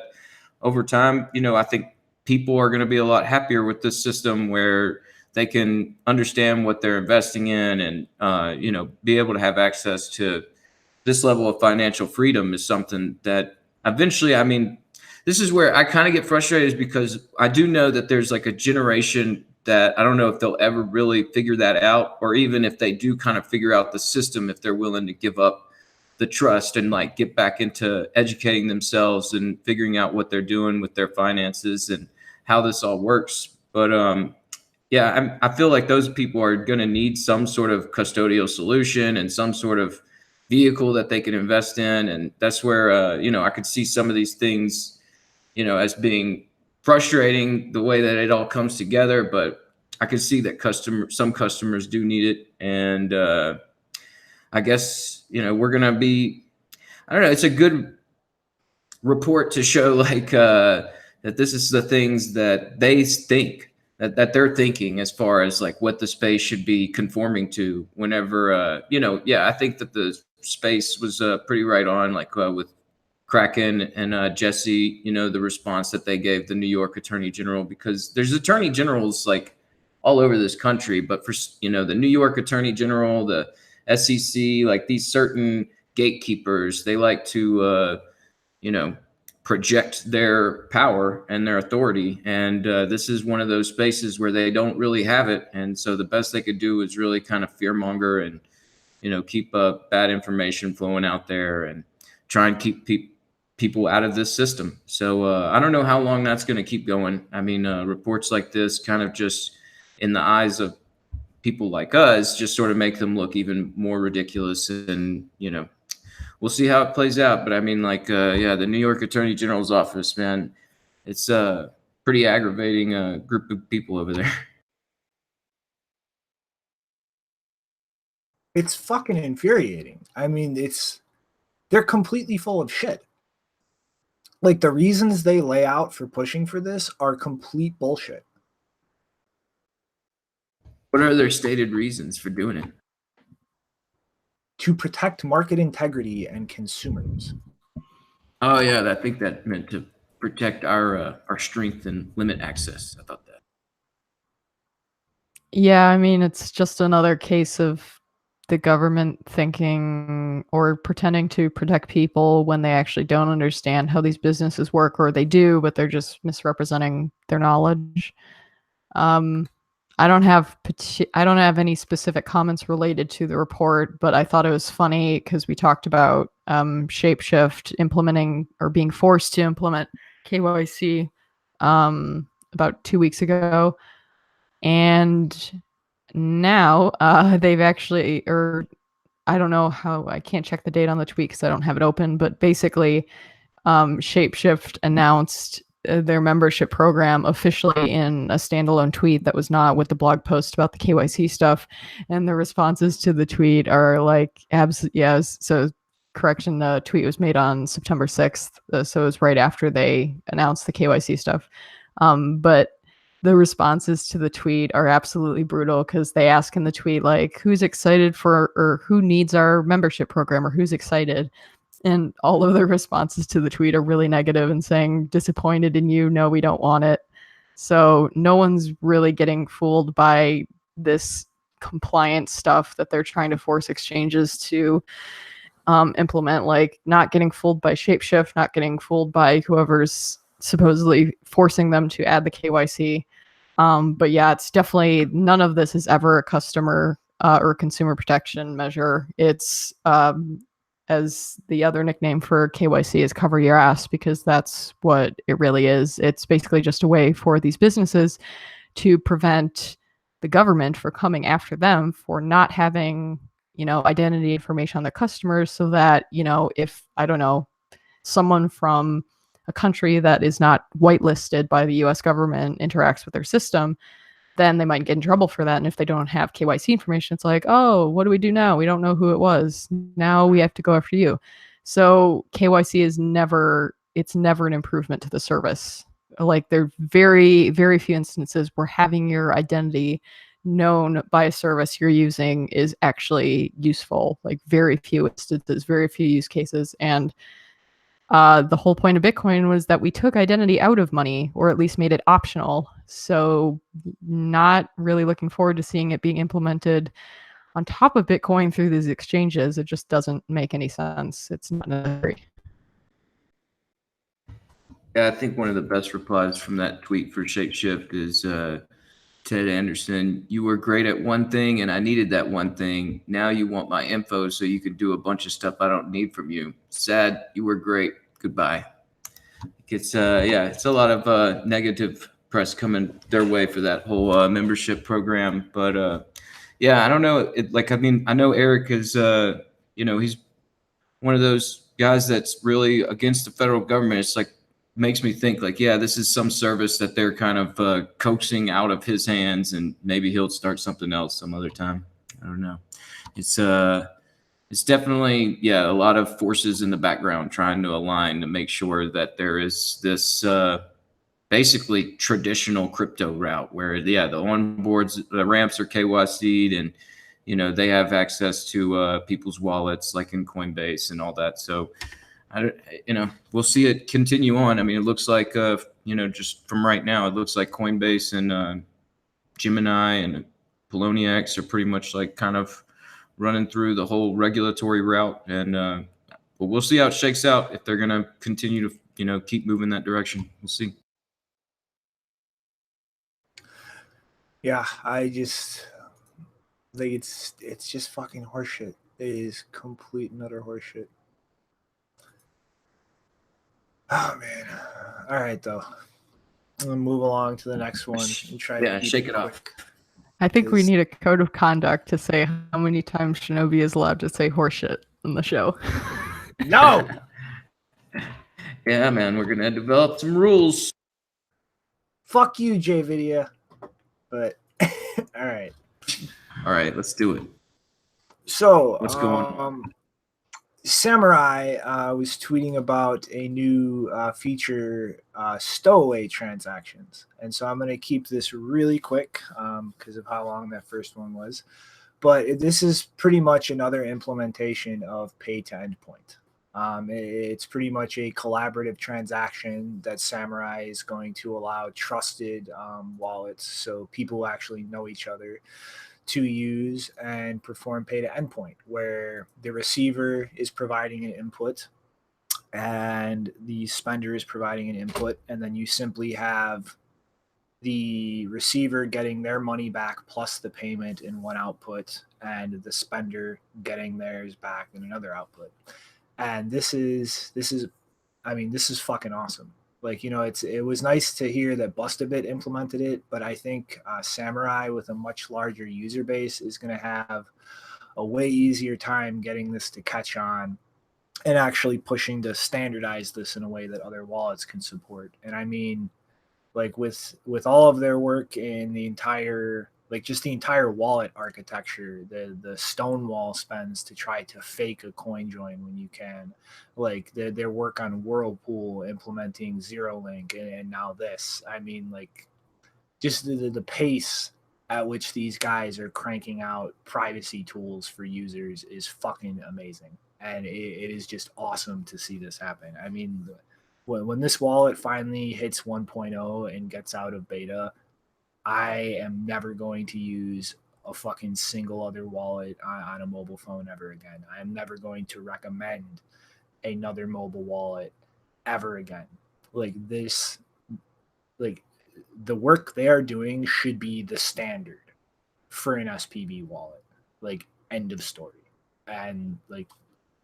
C: over time, I think people are going to be a lot happier with this system where they can understand what they're investing in and, be able to have access to this level of financial freedom is something that eventually, this is where I kind of get frustrated is because I do know that there's a generation that I don't know if they'll ever really figure that out, or even if they do kind of figure out the system, if they're willing to give up the trust and get back into educating themselves and figuring out what they're doing with their finances and how this all works. But I feel like those people are going to need some sort of custodial solution and some sort of vehicle that they can invest in. And that's where, I could see some of these things, as being frustrating the way that it all comes together, but I can see that some customers do need it. And I guess, we're going to be, I don't know, it's a good report to show that this is the things that they think that they're thinking as far as what the space should be conforming to whenever, I think that the space was pretty right on with Kraken and Jesse, the response that they gave the New York Attorney General, because there's attorney generals all over this country, but for, the New York Attorney General, the SEC, these certain gatekeepers, they like to, project their power and their authority. And this is one of those spaces where they don't really have it. And so the best they could do is really kind of fearmonger and, keep bad information flowing out there and try and keep people out of this system. So I don't know how long that's going to keep going. I mean, reports like this kind of just, in the eyes of people like us, just sort of make them look even more ridiculous. And, we'll see how it plays out. But I mean, like, the New York Attorney General's office, man, it's a pretty aggravating group of people over there.
B: It's fucking infuriating. I mean, they're completely full of shit. Like, the reasons they lay out for pushing for this are complete bullshit.
C: What are their stated reasons for doing it?
B: To protect market integrity and consumers.
C: Oh yeah, I think that meant to protect our strength and limit access. I thought that.
D: Yeah, I mean, it's just another case of the government thinking or pretending to protect people when they actually don't understand how these businesses work, or they do, but they're just misrepresenting their knowledge. I don't have any specific comments related to the report, but I thought it was funny because we talked about Shapeshift implementing or being forced to implement KYC about 2 weeks ago, and now they've actually, or I don't know how, I can't check the date on the tweet because I don't have it open, but basically Shapeshift announced their membership program officially in a standalone tweet that was not with the blog post about the KYC stuff. And the responses to the tweet are like, yes. So correction, the tweet was made on September 6th. So it was right after they announced the KYC stuff. But the responses to the tweet are absolutely brutal because they ask in the tweet, like, who's excited for, or who needs our membership program, or who's excited? And all of their responses to the tweet are really negative and saying, disappointed in you. No, we don't want it. So no one's really getting fooled by this compliance stuff that they're trying to force exchanges to implement, like not getting fooled by Shapeshift, not getting fooled by whoever's supposedly forcing them to add the KYC. But yeah, it's definitely, none of this is ever a customer or consumer protection measure. It's as the other nickname for KYC is cover your ass, because that's what it really is. It's basically just a way for these businesses to prevent the government for coming after them for not having, identity information on their customers, so that, if, I don't know, someone from a country that is not whitelisted by the US government interacts with their system, then they might get in trouble for that. And if they don't have KYC information, it's like, oh, what do we do now? We don't know who it was. Now we have to go after you. So KYC is never an improvement to the service. Like, there are very, very few instances where having your identity known by a service you're using is actually useful. Like, very few instances, very few use cases. And the whole point of Bitcoin was that we took identity out of money, or at least made it optional. So not really looking forward to seeing it being implemented on top of Bitcoin through these exchanges. It just doesn't make any sense. It's not necessary.
C: Yeah, I think one of the best replies from that tweet for Shapeshift is Ted Anderson, you were great at one thing and I needed that one thing. Now you want my info so you could do a bunch of stuff I don't need from you. Sad, you were great. Goodbye. It's it's a lot of negative press coming their way for that whole membership program. But I don't know. I know Eric is he's one of those guys that's really against the federal government. It's like, makes me think like, yeah, this is some service that they're kind of coaxing out of his hands, and maybe he'll start something else some other time. I don't know. It's definitely, a lot of forces in the background trying to align to make sure that there is this basically traditional crypto route where, the onboards, the ramps are KYC'd, and they have access to people's wallets, like in Coinbase and all that. So we'll see it continue on. I mean, it looks like, just from right now, it looks like Coinbase and Gemini and Poloniex are pretty much like kind of running through the whole regulatory route. And but we'll see how it shakes out, if they're going to continue to keep moving that direction. We'll see.
B: Yeah, I just like it's just fucking horseshit. It is complete and utter horseshit. Oh man. All right though. I'm gonna move along to the next one and try to keep
C: shake
B: it
C: it off.
B: quick.
D: I think we
B: 'Cause-
D: need a code of conduct to say how many times Shinobi is allowed to say horseshit on the show.
B: No.
C: Yeah, man, we're gonna develop some rules.
B: Fuck you, JVidya. But all right.
C: All right, let's do it.
B: So
C: What's going on?
B: Samourai was tweeting about a new feature, stowaway transactions. And so I'm going to keep this really quick because of how long that first one was. But this is pretty much another implementation of pay to endpoint. It's pretty much a collaborative transaction that Samourai is going to allow trusted wallets, so people actually know each other, to use and perform pay to endpoint, where the receiver is providing an input and the spender is providing an input, and then you simply have the receiver getting their money back plus the payment in one output, and the spender getting theirs back in another output. And this is fucking awesome. Like, it was nice to hear that Bustabit implemented it, but I think Samourai with a much larger user base is going to have a way easier time getting this to catch on and actually pushing to standardize this in a way that other wallets can support. And I mean, like with all of their work in the entire, like just the entire wallet architecture, the Stonewall spends to try to fake a coin join when you can, like their work on Whirlpool implementing Zero Link, and now this. I mean, like just the pace at which these guys are cranking out privacy tools for users is fucking amazing. And it is just awesome to see this happen. I mean, when this wallet finally hits 1.0 and gets out of beta, I am never going to use a fucking single other wallet on a mobile phone ever again. I am never going to recommend another mobile wallet ever again. Like this, like the work they are doing should be the standard for an SPB wallet. Like, end of story. And like,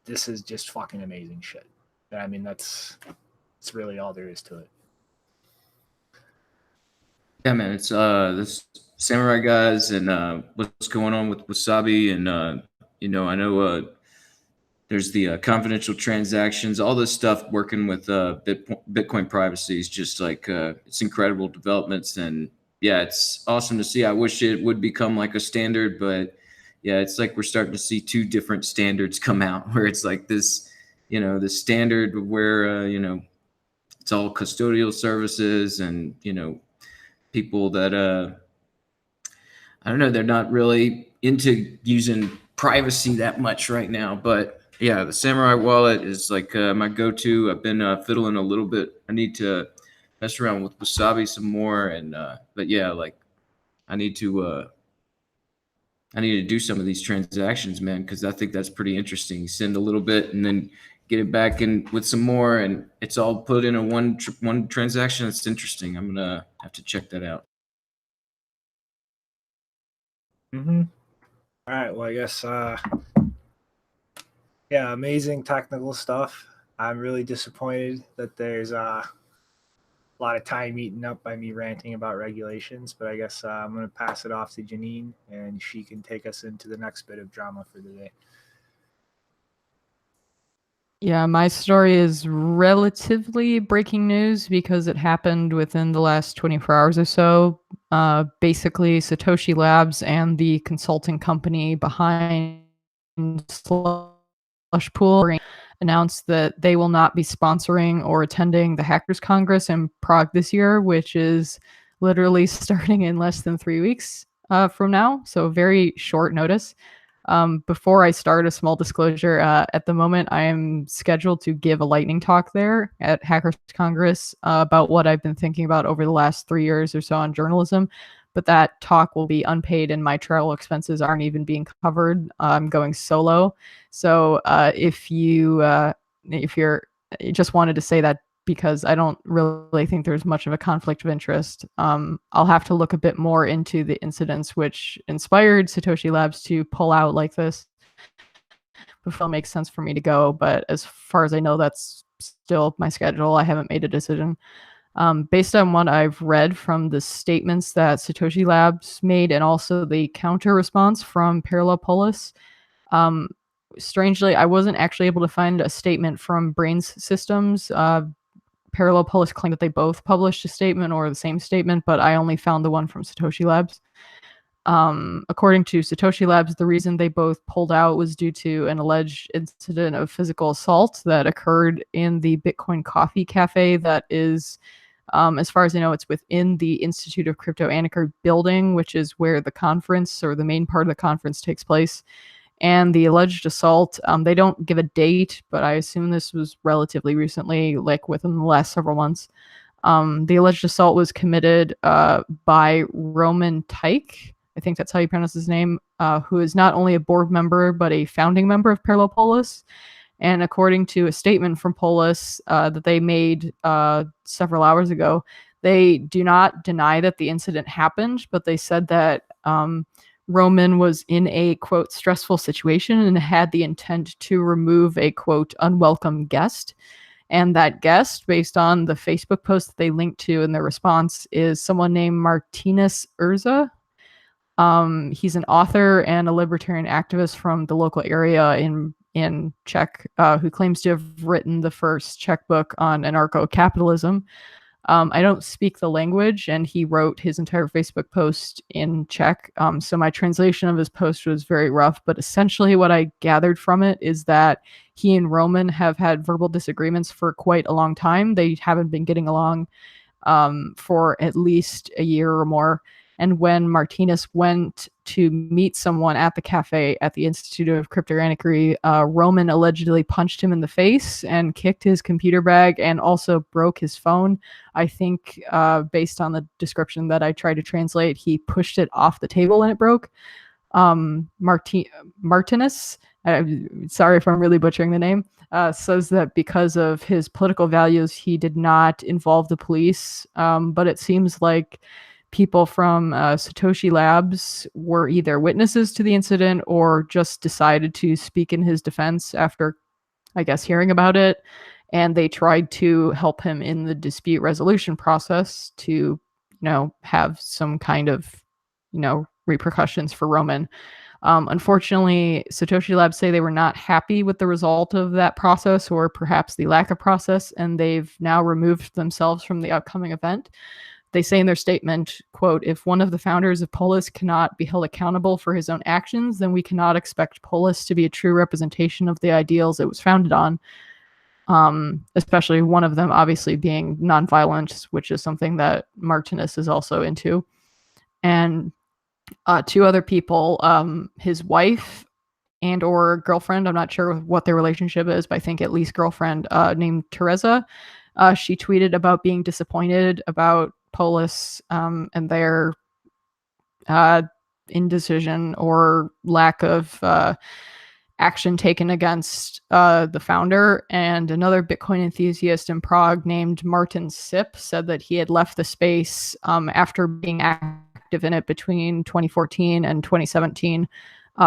B: this is just fucking amazing shit. I mean, that's really all there is to it.
C: Yeah, man, it's this Samourai guys and what's going on with Wasabi, and I know there's the confidential transactions, all this stuff working with Bitcoin privacy is just like it's incredible developments, and yeah, it's awesome to see. I wish it would become like a standard, but yeah, it's like we're starting to see two different standards come out where it's like this, the standard where it's all custodial services and people that I don't know, they're not really into using privacy that much right now. But yeah, the Samourai wallet is like my go-to. I've been fiddling a little bit. I need to mess around with Wasabi some more, and but yeah, like I need to do some of these transactions, man, because I think that's pretty interesting. Send a little bit and then get it back in with some more, and it's all put in a one transaction. That's interesting. I'm gonna have to check that out.
B: Mm-hmm. All right. Well, I guess, yeah, amazing technical stuff. I'm really disappointed that there's a lot of time eaten up by me ranting about regulations, but I guess I'm going to pass it off to Janine, and she can take us into the next bit of drama for the day.
D: Yeah, my story is relatively breaking news because it happened within the last 24 hours or so. Basically, Satoshi Labs and the consulting company behind Slush Pool announced that they will not be sponsoring or attending the Hackers Congress in Prague this year, which is literally starting in less than 3 weeks from now. So very short notice. Before I start, a small disclosure. At the moment, I am scheduled to give a lightning talk there at Hackers Congress about what I've been thinking about over the last 3 years or so on journalism. But that talk will be unpaid and my travel expenses aren't even being covered. I'm going solo. So if you just wanted to say that because I don't really think there's much of a conflict of interest. I'll have to look a bit more into the incidents which inspired Satoshi Labs to pull out like this before it makes sense for me to go. But as far as I know, that's still my schedule. I haven't made a decision. Based on what I've read from the statements that Satoshi Labs made and also the counter response from Parallel Polis, strangely, I wasn't actually able to find a statement from Brains Systems. Parallel Polis claimed that they both published a statement or the same statement, but I only found the one from Satoshi Labs. According to Satoshi Labs, the reason they both pulled out was due to an alleged incident of physical assault that occurred in the Bitcoin Coffee Cafe that is, as far as I know, it's within the Institute of Crypto Anarchy building, which is where the conference or the main part of the conference takes place. And the alleged assault, they don't give a date, but I assume this was relatively recently, like within the last several months. The alleged assault was committed by Roman Tyke, I think that's how you pronounce his name, who is not only a board member, but a founding member of Parallel Polis. And according to a statement from Polis that they made several hours ago, they do not deny that the incident happened, but they said that Roman was in a, quote, stressful situation and had the intent to remove a, quote, unwelcome guest. And that guest, based on the Facebook post that they linked to in their response, is someone named Martinez Urza. He's an author and a libertarian activist from the local area in Czech, who claims to have written the first Czech book on anarcho-capitalism. I don't speak the language, and he wrote his entire Facebook post in Czech. So my translation of his post was very rough, but essentially what I gathered from it is that he and Roman have had verbal disagreements for quite a long time. They haven't been getting along for at least a year or more. And when Martinez went to meet someone at the cafe at the Institute of Crypto Anarchy, Roman allegedly punched him in the face and kicked his computer bag and also broke his phone. I think, based on the description that I tried to translate, he pushed it off the table and it broke. Martinez, sorry if I'm really butchering the name, says that because of his political values, he did not involve the police. But it seems like people from Satoshi Labs were either witnesses to the incident or just decided to speak in his defense after, I guess, hearing about it. And they tried to help him in the dispute resolution process to, have some kind of, repercussions for Roman. Unfortunately, Satoshi Labs say they were not happy with the result of that process, or perhaps the lack of process, and they've now removed themselves from the upcoming event. They say in their statement, quote, "If one of the founders of Polis cannot be held accountable for his own actions, then we cannot expect Polis to be a true representation of the ideals it was founded on." Especially one of them obviously being nonviolence, which is something that Martinez is also into. And two other people, his wife and or girlfriend, I'm not sure what their relationship is, but I think at least girlfriend, named Teresa. She tweeted about being disappointed about Polis and their indecision or lack of action taken against the founder. And another Bitcoin enthusiast in Prague named Martin Sip said that he had left the space after being active in it between 2014 and 2017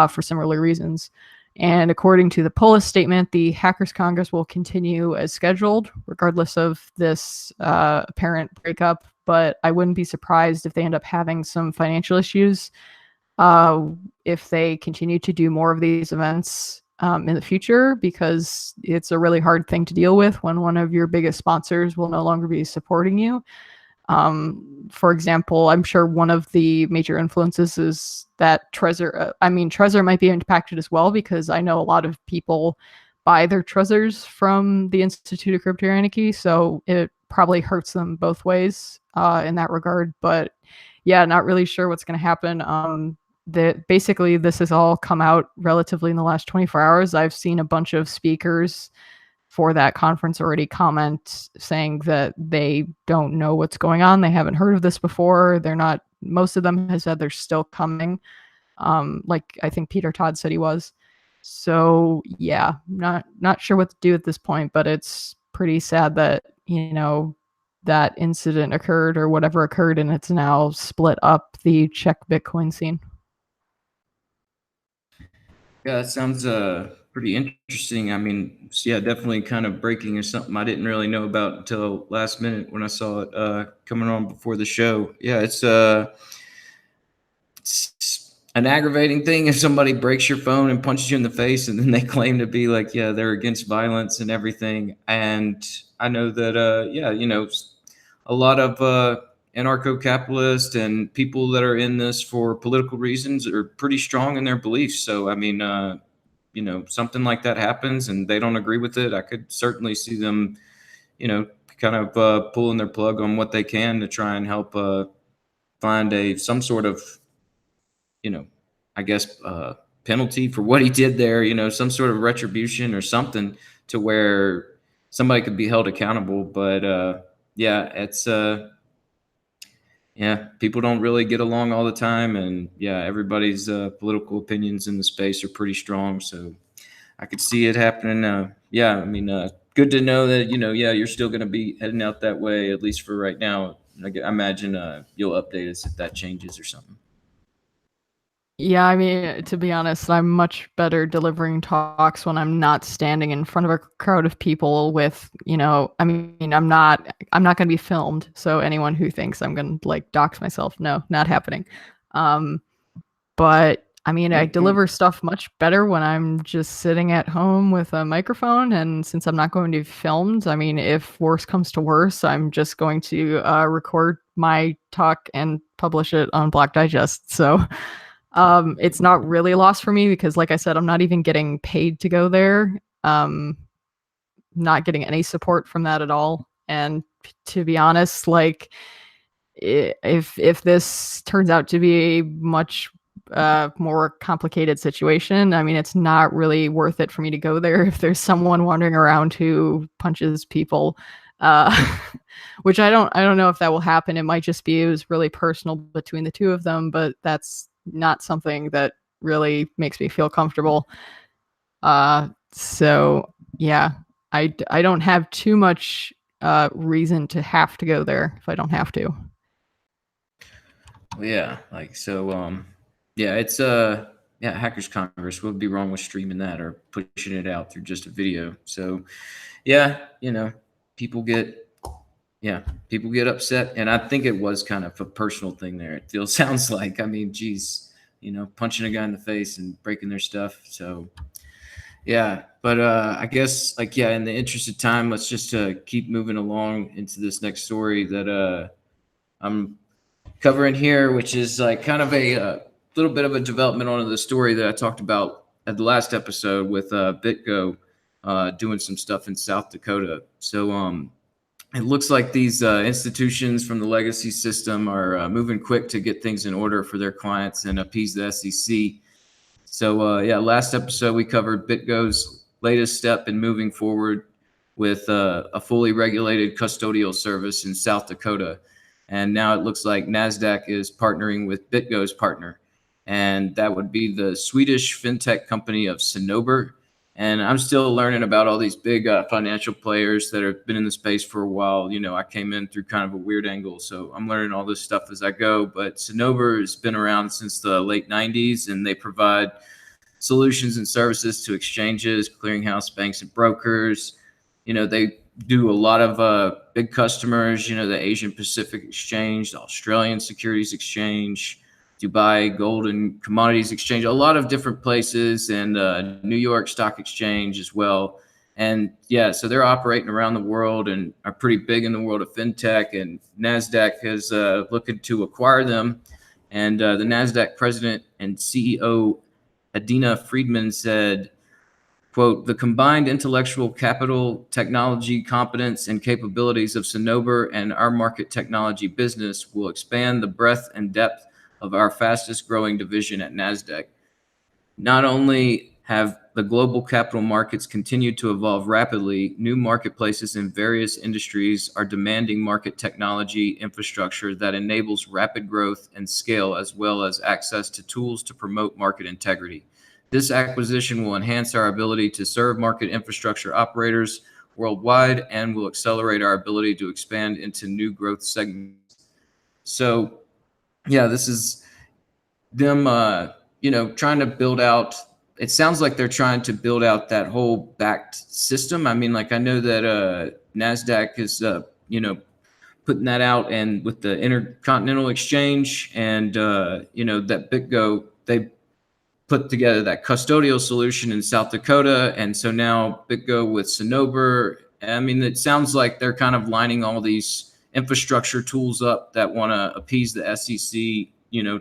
D: for similar reasons. And according to the Polis statement, the Hackers Congress will continue as scheduled, regardless of this apparent breakup. But I wouldn't be surprised if they end up having some financial issues if they continue to do more of these events in the future, because it's a really hard thing to deal with when one of your biggest sponsors will no longer be supporting you. For example, I'm sure one of the major influences is that Trezor, Trezor might be impacted as well, because I know a lot of people buy their Trezors from the Institute of Crypto Anarchy, so it probably hurts them both ways in that regard. But yeah, not really sure what's going to happen. Basically, this has all come out relatively in the last 24 hours. I've seen a bunch of speakers for that conference already comment saying that they don't know what's going on. They haven't heard of this before. Most of them have said they're still coming. Like I think Peter Todd said he was. So yeah, not sure what to do at this point, but it's pretty sad that that incident occurred or whatever occurred, and it's now split up the Czech Bitcoin scene.
C: Yeah, that sounds pretty interesting. I mean, yeah, definitely kind of breaking or something I didn't really know about until last minute when I saw it coming on before the show. Yeah, it's an aggravating thing if somebody breaks your phone and punches you in the face and then they claim to be like, yeah, they're against violence and everything. And I know that, a lot of anarcho-capitalists and people that are in this for political reasons are pretty strong in their beliefs. So, I mean, something like that happens and they don't agree with it, I could certainly see them, kind of pulling their plug on what they can to try and help find some sort of, I guess, penalty for what he did there, some sort of retribution or something to where somebody could be held accountable. But it's people don't really get along all the time, and everybody's political opinions in the space are pretty strong. So I could see it happening. Good to know that you're still going to be heading out that way, at least for right now. I imagine you'll update us if that changes or something.
D: Yeah, I mean, to be honest, I'm much better delivering talks when I'm not standing in front of a crowd of people with, I'm not going to be filmed. So anyone who thinks I'm going to dox myself, no, not happening. But I mean, I deliver stuff much better when I'm just sitting at home with a microphone. And since I'm not going to be filmed, I mean, if worse comes to worse, I'm just going to record my talk and publish it on Block Digest. So it's not really a loss for me because, like I said, I'm not even getting paid to go there. Not getting any support from that at all. And to be honest, if this turns out to be a much more complicated situation, I mean, it's not really worth it for me to go there if there's someone wandering around who punches people. Which I don't know if that will happen. It might just be it was really personal between the two of them, but that's not something that really makes me feel comfortable. So yeah, I don't have too much reason to have to go there if I don't have to.
C: Yeah, it's Hackers Congress. What would be wrong with streaming that or pushing it out through just a video? So people get upset, and I think it was kind of a personal thing there. It sounds like, I mean, geez, punching a guy in the face and breaking their stuff. So yeah, but I guess in the interest of time, let's just keep moving along into this next story that I'm covering here, which is kind of a little bit of a development on the story that I talked about at the last episode with BitGo doing some stuff in South Dakota. So it looks like these institutions from the legacy system are moving quick to get things in order for their clients and appease the SEC. So last episode we covered BitGo's latest step in moving forward with a fully regulated custodial service in South Dakota. And now it looks like Nasdaq is partnering with BitGo's partner, and that would be the Swedish fintech company of Cinnober. And I'm still learning about all these big financial players that have been in the space for a while. I came in through kind of a weird angle, so I'm learning all this stuff as I go. But Cinnober has been around since the late 90s, and they provide solutions and services to exchanges, clearinghouse, banks, and brokers. They do a lot of big customers, the Asian Pacific Exchange, the Australian Securities Exchange, Dubai Gold and Commodities Exchange, a lot of different places, and New York Stock Exchange as well. And so they're operating around the world and are pretty big in the world of fintech, and Nasdaq is looking to acquire them. And the Nasdaq president and CEO, Adina Friedman, said, quote, "The combined intellectual capital, technology, competence, and capabilities of Cinnober and our market technology business will expand the breadth and depth of our fastest growing division at Nasdaq. Not only have the global capital markets continued to evolve rapidly, new marketplaces in various industries are demanding market technology infrastructure that enables rapid growth and scale, as well as access to tools to promote market integrity. This acquisition will enhance our ability to serve market infrastructure operators worldwide and will accelerate our ability to expand into new growth segments. So, yeah, this is them, trying to build out. It sounds like they're trying to build out that whole backed system. I mean, like, I know that Nasdaq is, putting that out, and with the Intercontinental Exchange and that BitGo, they put together that custodial solution in South Dakota, and so now BitGo with Cinnober. I mean, it sounds like they're kind of lining all these infrastructure tools up that want to appease the SEC,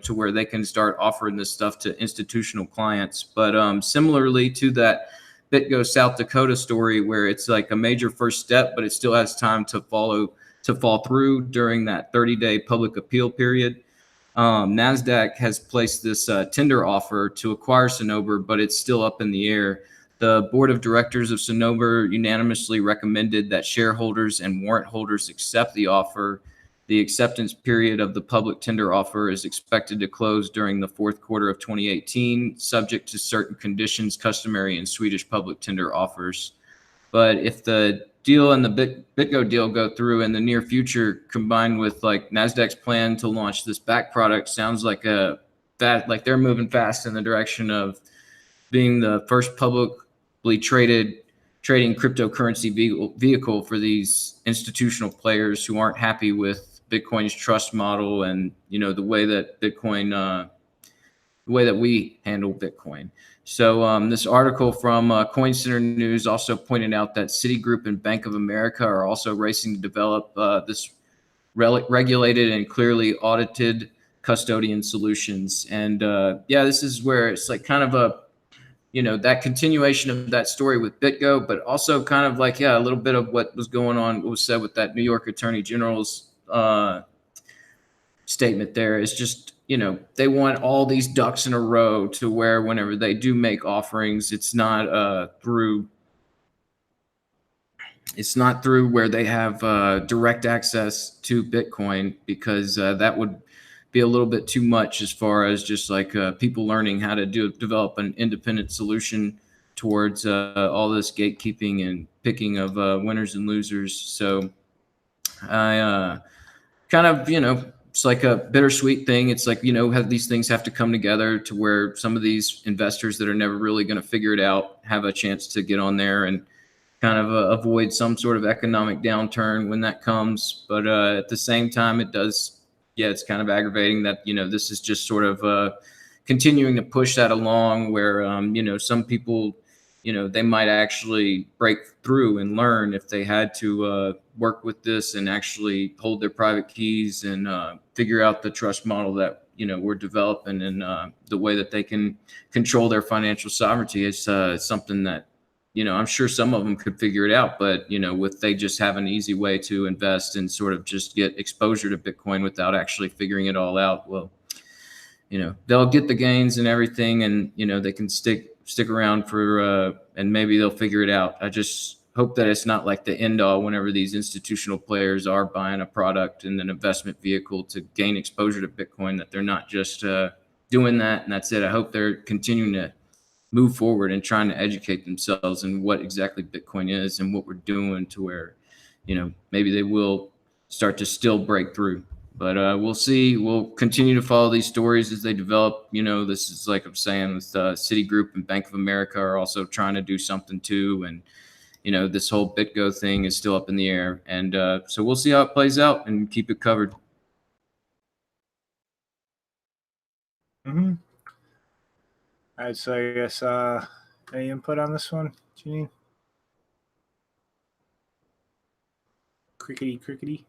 C: to where they can start offering this stuff to institutional clients. But similarly to that BitGo South Dakota story, where it's like a major first step, but it still has time to fall through during that 30-day public appeal period. Nasdaq has placed this tender offer to acquire Cinnober, but it's still up in the air. The board of directors of Cinnober unanimously recommended that shareholders and warrant holders accept the offer. The acceptance period of the public tender offer is expected to close during the fourth quarter of 2018, subject to certain conditions customary in Swedish public tender offers. But if the deal and the BitGo deal go through in the near future, combined with like Nasdaq's plan to launch this back product, sounds like like they're moving fast in the direction of being the first publicly trading cryptocurrency vehicle for these institutional players who aren't happy with Bitcoin's trust model and the way that we handle Bitcoin. So this article from Coin Center News also pointed out that Citigroup and Bank of America are also racing to develop this regulated and clearly audited custodian solutions. And this is where it's like kind of a, that continuation of that story with BitGo, but also kind of like, a little bit of what was going on, what was said with that New York Attorney General's statement there. Is just, they want all these ducks in a row to where whenever they do make offerings, it's not through where they have direct access to Bitcoin, because that would be a little bit too much as far as just like people learning how to develop an independent solution towards all this gatekeeping and picking of winners and losers. So I kind of, it's like a bittersweet thing. It's like, have these things have to come together to where some of these investors that are never really going to figure it out have a chance to get on there and kind of avoid some sort of economic downturn when that comes. But at the same time, it does, it's kind of aggravating that, this is just sort of continuing to push that along where, some people, they might actually break through and learn if they had to work with this and actually hold their private keys and figure out the trust model that, we're developing, and the way that they can control their financial sovereignty is something that, I'm sure some of them could figure it out, but, with they just have an easy way to invest and sort of just get exposure to Bitcoin without actually figuring it all out. Well, they'll get the gains and everything, and, they can stick around for, and maybe they'll figure it out. I just hope that it's not like the end all whenever these institutional players are buying a product and an investment vehicle to gain exposure to Bitcoin, that they're not just doing that and that's it. I hope they're continuing to move forward and trying to educate themselves in what exactly Bitcoin is and what we're doing to where, maybe they will start to still break through. But we'll see. We'll continue to follow these stories as they develop. This is like I'm saying with Citigroup and Bank of America are also trying to do something too. And, this whole BitGo thing is still up in the air. And so we'll see how it plays out and keep it covered.
B: Mm-hmm. All right, so I guess any input on this one, Janine? Crickety.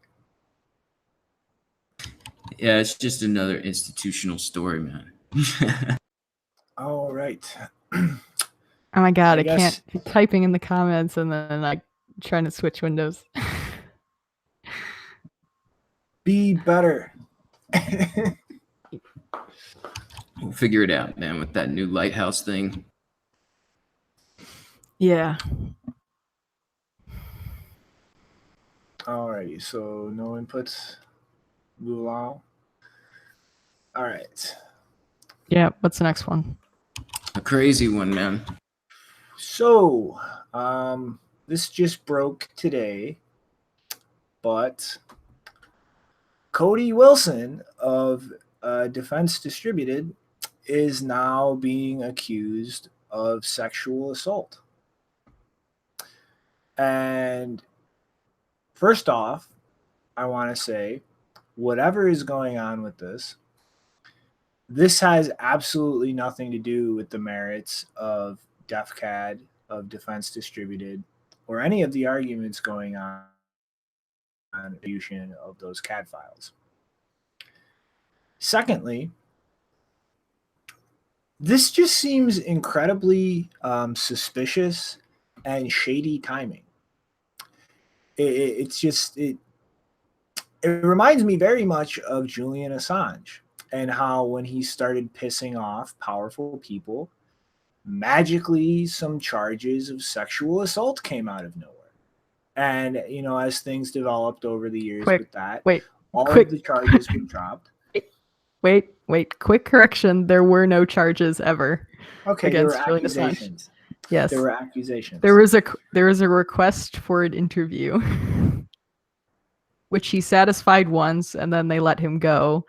C: Yeah, it's just another institutional story, man.
B: All right.
D: Oh my god, I can't be typing in the comments and then like trying to switch windows.
B: Be better.
C: We'll figure it out, man, with that new lighthouse thing.
D: Yeah.
B: Alrighty, so no inputs. Move along. All right.
D: Yeah, what's the next one?
C: A crazy one, man.
B: So, this just broke today, but Cody Wilson of Defense Distributed is now being accused of sexual assault. And first off, I want to say, whatever is going on with this has absolutely nothing to do with the merits of DefCAD, of Defense Distributed, or any of the arguments going on distribution of those CAD files. Secondly, this just seems incredibly suspicious and shady timing. It reminds me very much of Julian Assange and how when he started pissing off powerful people, magically some charges of sexual assault came out of nowhere. And, you know, as things developed over the years with that, all of the charges were dropped.
D: Wait. Quick correction. There were no charges ever
B: against
D: Julian Assange. Yes.
B: There were accusations.
D: There was a request for an interview, which he satisfied once, and then they let him go.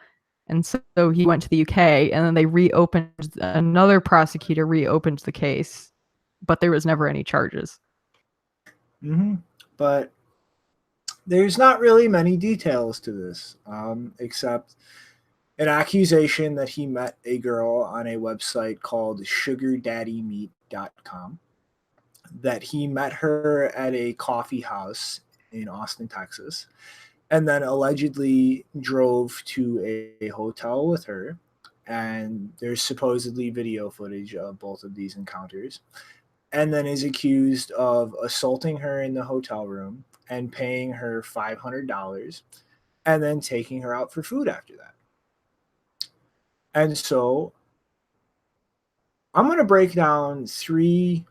D: And so he went to the UK, and then they another prosecutor reopened the case, but there was never any charges.
B: Mm-hmm. But there's not really many details to this, except an accusation that he met a girl on a website called sugardaddymeet.com, that he met her at a coffee house in Austin, Texas, and then allegedly drove to a hotel with her. And there's supposedly video footage of both of these encounters, and then is accused of assaulting her in the hotel room and paying her $500 and then taking her out for food after that. And so I'm going to break down 3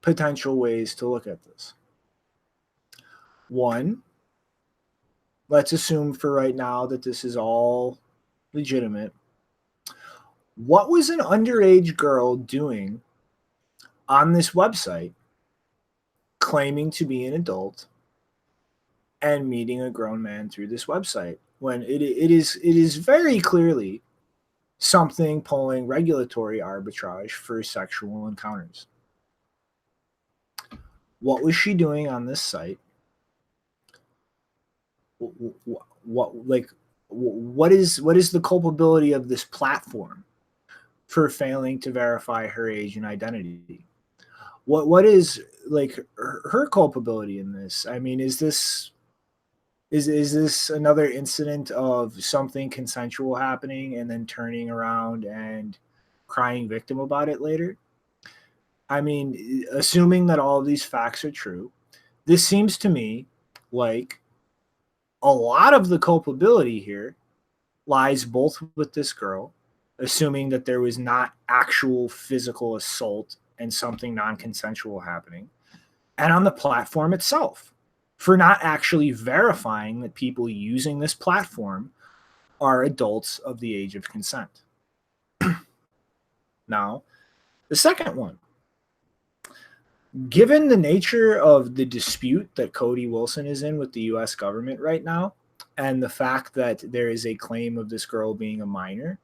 B: potential ways to look at this. 1, let's assume for right now that this is all legitimate. What was an underage girl doing on this website claiming to be an adult and meeting a grown man through this website when it is very clearly something pulling regulatory arbitrage for sexual encounters? What was she doing on this site? What is the culpability of this platform for failing to verify her age and identity? What is like her culpability in this? I mean, is this another incident of something consensual happening and then turning around and crying victim about it later? I mean, assuming that all of these facts are true, this seems to me like a lot of the culpability here lies both with this girl, assuming that there was not actual physical assault and something non-consensual happening, and on the platform itself for not actually verifying that people using this platform are adults of the age of consent. Now, the second one, given the nature of the dispute that Cody Wilson is in with the US government right now, and the fact that there is a claim of this girl being a minor,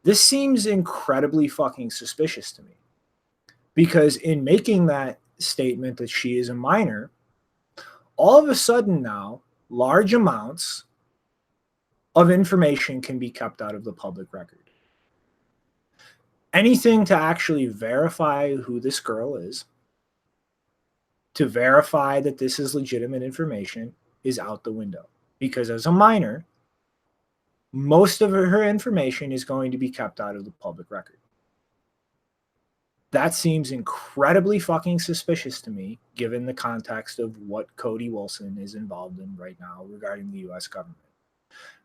B: this seems incredibly fucking suspicious to me. Because in making that statement that she is a minor, all of a sudden now, large amounts of information can be kept out of the public record. Anything to actually verify who this girl is, to verify that this is legitimate information, is out the window. Because as a minor, most of her information is going to be kept out of the public record. That seems incredibly fucking suspicious to me, given the context of what Cody Wilson is involved in right now regarding the US government.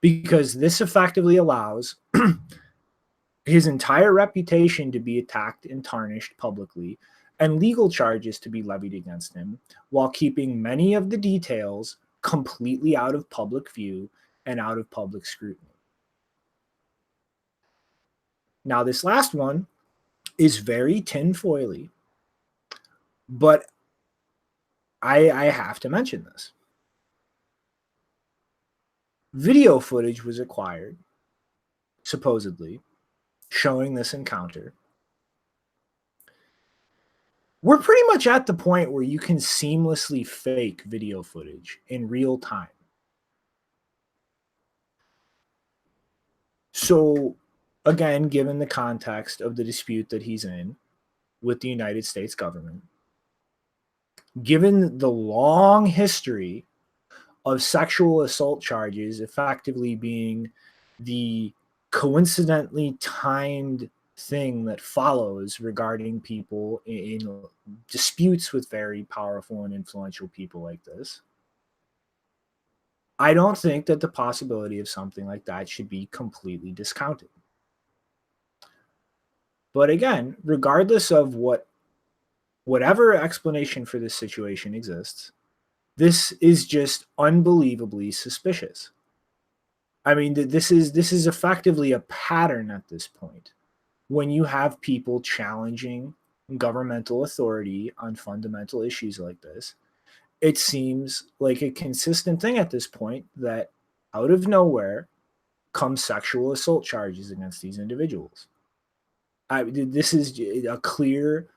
B: Because this effectively allows his entire reputation to be attacked and tarnished publicly, and legal charges to be levied against him, while keeping many of the details completely out of public view and out of public scrutiny. Now, this last one is very tinfoily, but I have to mention this. Video footage was acquired, supposedly, showing this encounter. We're pretty much at the point where you can seamlessly fake video footage in real time. So, again, given the context of the dispute that he's in with the United States government, given the long history of sexual assault charges effectively being the coincidentally timed thing that follows regarding people in disputes with very powerful and influential people like this, I don't think that the possibility of something like that should be completely discounted. But again, regardless of whatever explanation for this situation exists, this is just unbelievably suspicious. I mean, this is effectively a pattern at this point. When you have people challenging governmental authority on fundamental issues like this, it seems like a consistent thing at this point that out of nowhere comes sexual assault charges against these individuals. This is a clear,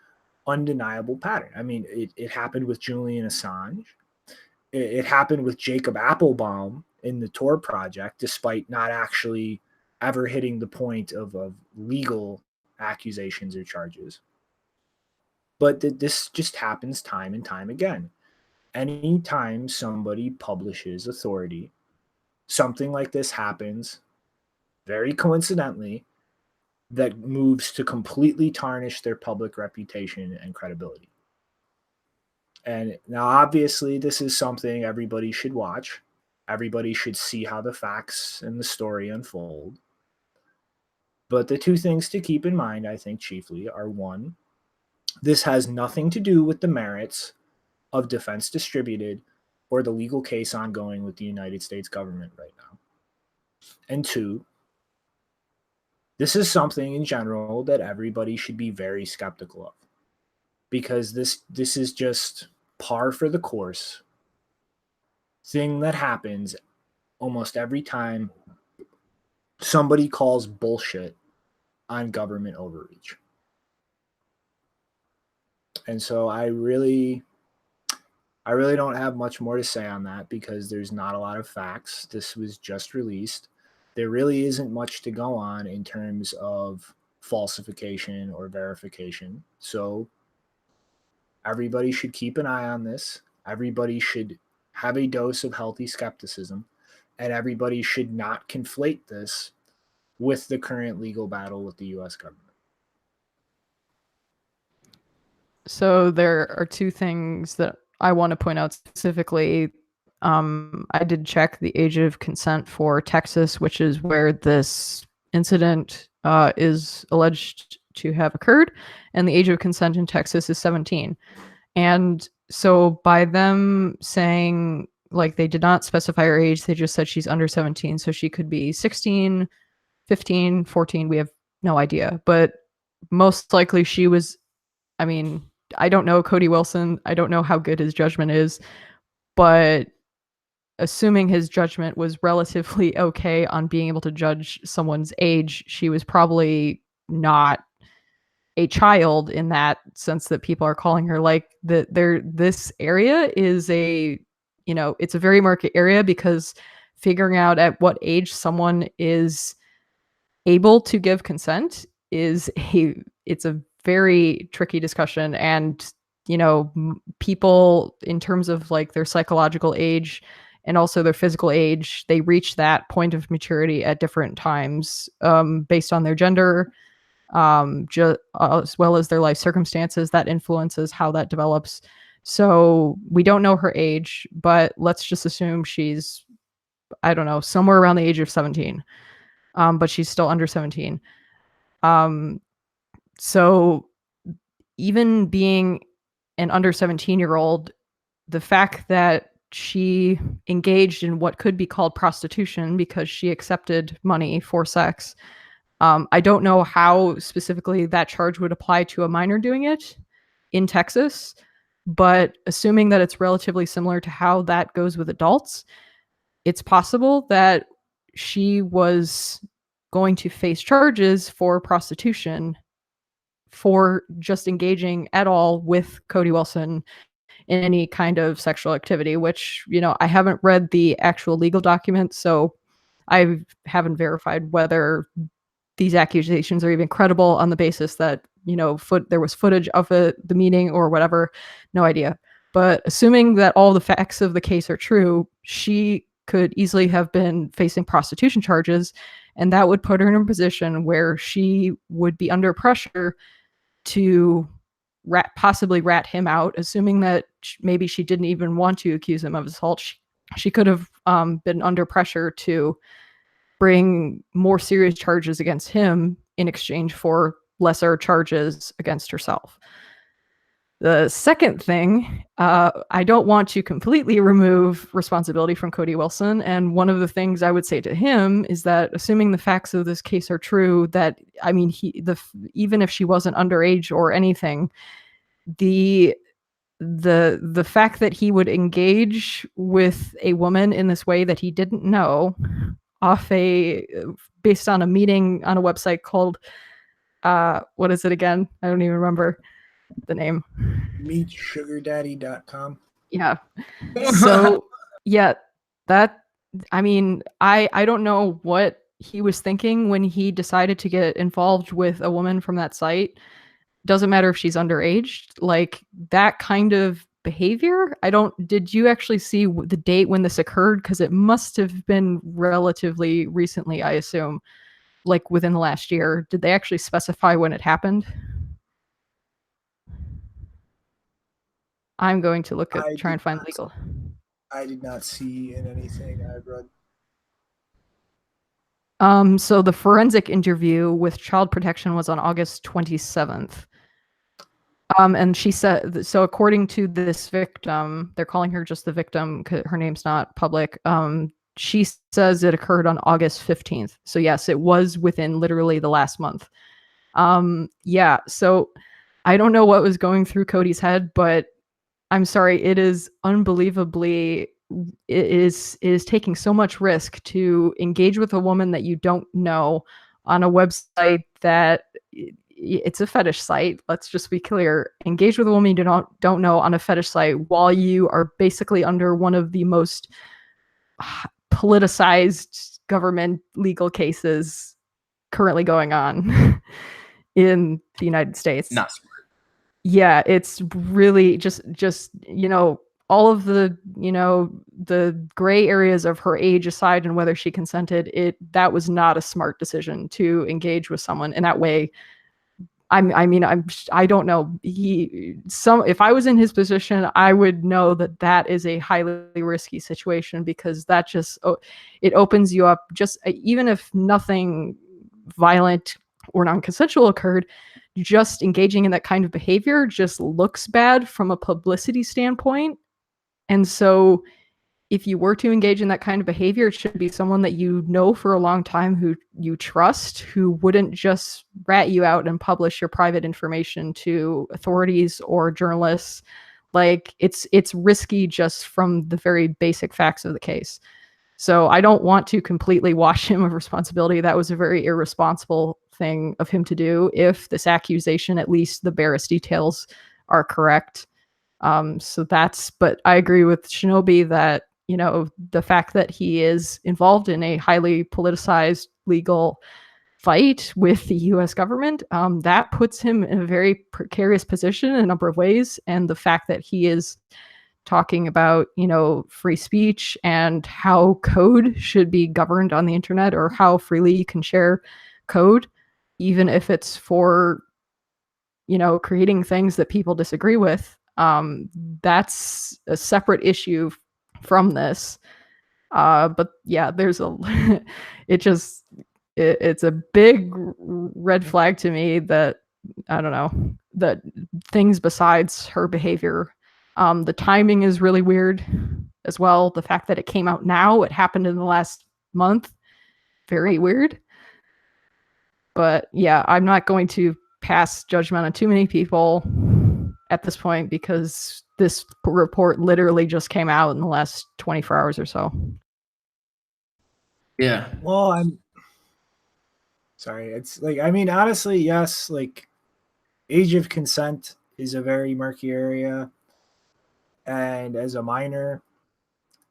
B: undeniable pattern. I mean, it happened with Julian Assange. It happened with Jacob Appelbaum in the Tor project, despite not actually ever hitting the point of legal accusations or charges. But this just happens time and time again. Anytime somebody publishes authority, something like this happens very coincidentally that moves to completely tarnish their public reputation and credibility. And now, obviously, this is something everybody should watch. Everybody should see how the facts and the story unfold. But the two things to keep in mind, I think, chiefly are one, this has nothing to do with the merits of Defense Distributed or the legal case ongoing with the United States government right now. And two, this is something in general that everybody should be very skeptical of, because this is just par for the course thing that happens almost every time somebody calls bullshit on government overreach. And so I really don't have much more to say on that, because there's not a lot of facts. This was just released. There really isn't much to go on in terms of falsification or verification. So everybody should keep an eye on this. Everybody should have a dose of healthy skepticism, and everybody should not conflate this with the current legal battle with the U.S. government.
D: So there are two things that I want to point out specifically. I did check the age of consent for Texas, which is where this incident is alleged to have occurred, and the age of consent in Texas is 17. And so by them saying, like, they did not specify her age, they just said she's under 17, so she could be 16, 15, 14, we have no idea. But most likely she was, I mean, I don't know Cody Wilson, I don't know how good his judgment is, but assuming his judgment was relatively okay on being able to judge someone's age, she was probably not a child in that sense that people are calling her. Like, this area is a, it's a very market area, because figuring out at what age someone is able to give consent it's a very tricky discussion. And people, in terms of like their psychological age and also their physical age, they reach that point of maturity at different times, based on their gender, as well as their life circumstances. That influences how that develops. So we don't know her age, but let's just assume she's, I don't know, somewhere around the age of 17. But she's still under 17. So even being an under 17-year-old, the fact that she engaged in what could be called prostitution because she accepted money for sex, I don't know how specifically that charge would apply to a minor doing it in Texas. But assuming that it's relatively similar to how that goes with adults, it's possible that she was going to face charges for prostitution for just engaging at all with Cody Wilson in any kind of sexual activity, which, I haven't read the actual legal documents, so I haven't verified whether these accusations are even credible on the basis that, there was footage of the meeting or whatever. No idea. But assuming that all the facts of the case are true, she could easily have been facing prostitution charges, and that would put her in a position where she would be under pressure to possibly rat him out, assuming that maybe she didn't even want to accuse him of assault. She could have been under pressure to bring more serious charges against him in exchange for lesser charges against herself. The second thing, I don't want to completely remove responsibility from Cody Wilson. And one of the things I would say to him is that, assuming the facts of this case are true, that, even if she wasn't underage or anything, the fact that he would engage with a woman in this way that he didn't know, based on a meeting on a website called, what is it again? I don't even remember the name.
B: MeetSugarDaddy.com.
D: Yeah. So yeah, that, I don't know what he was thinking when he decided to get involved with a woman from that site. Doesn't matter if she's underage, like that kind of behavior. Did you actually see the date when this occurred? Because it must have been relatively recently, I assume, like within the last year. Did they actually specify when it happened? I'm going to try and find legal.
B: I did not see in anything I've read.
D: So the forensic interview with Child Protection was on August 27th. And she said, so according to this victim, they're calling her just the victim because her name's not public. She says it occurred on August 15th. So yes, it was within literally the last month. Yeah, so I don't know what was going through Cody's head, but I'm sorry, it is unbelievably, it is taking so much risk to engage with a woman that you don't know on a website that it's a fetish site. Let's just be clear. Engage with a woman you don't know on a fetish site while you are basically under one of the most politicized government legal cases currently going on in the United States.
C: Not smart.
D: Yeah, it's really just all of the the gray areas of her age aside and whether she consented, that was not a smart decision to engage with someone in that way. I don't know. If I was in his position, I would know that is a highly risky situation, because that just it opens you up. Just even if nothing violent or non-consensual occurred, just engaging in that kind of behavior just looks bad from a publicity standpoint. And so if you were to engage in that kind of behavior, it should be someone that you know for a long time, who you trust, who wouldn't just rat you out and publish your private information to authorities or journalists. Like it's risky just from the very basic facts of the case. So I don't want to completely wash him of responsibility. That was a very irresponsible thing of him to do, if this accusation, at least the barest details, are correct. But I agree with Shinobi that, the fact that he is involved in a highly politicized legal fight with the US government, that puts him in a very precarious position in a number of ways. And the fact that he is talking about, free speech and how code should be governed on the internet, or how freely you can share code, even if it's for, creating things that people disagree with. That's a separate issue from this. But yeah, there's it's a big red flag to me that, I don't know, that things besides her behavior. The timing is really weird as well. The fact that it came out now, it happened in the last month, very weird. But yeah, I'm not going to pass judgment on too many people at this point because this report literally just came out in the last 24 hours or so.
C: Yeah.
B: Well, I'm sorry. It's like, I mean, honestly, yes, like age of consent is a very murky area. And as a minor,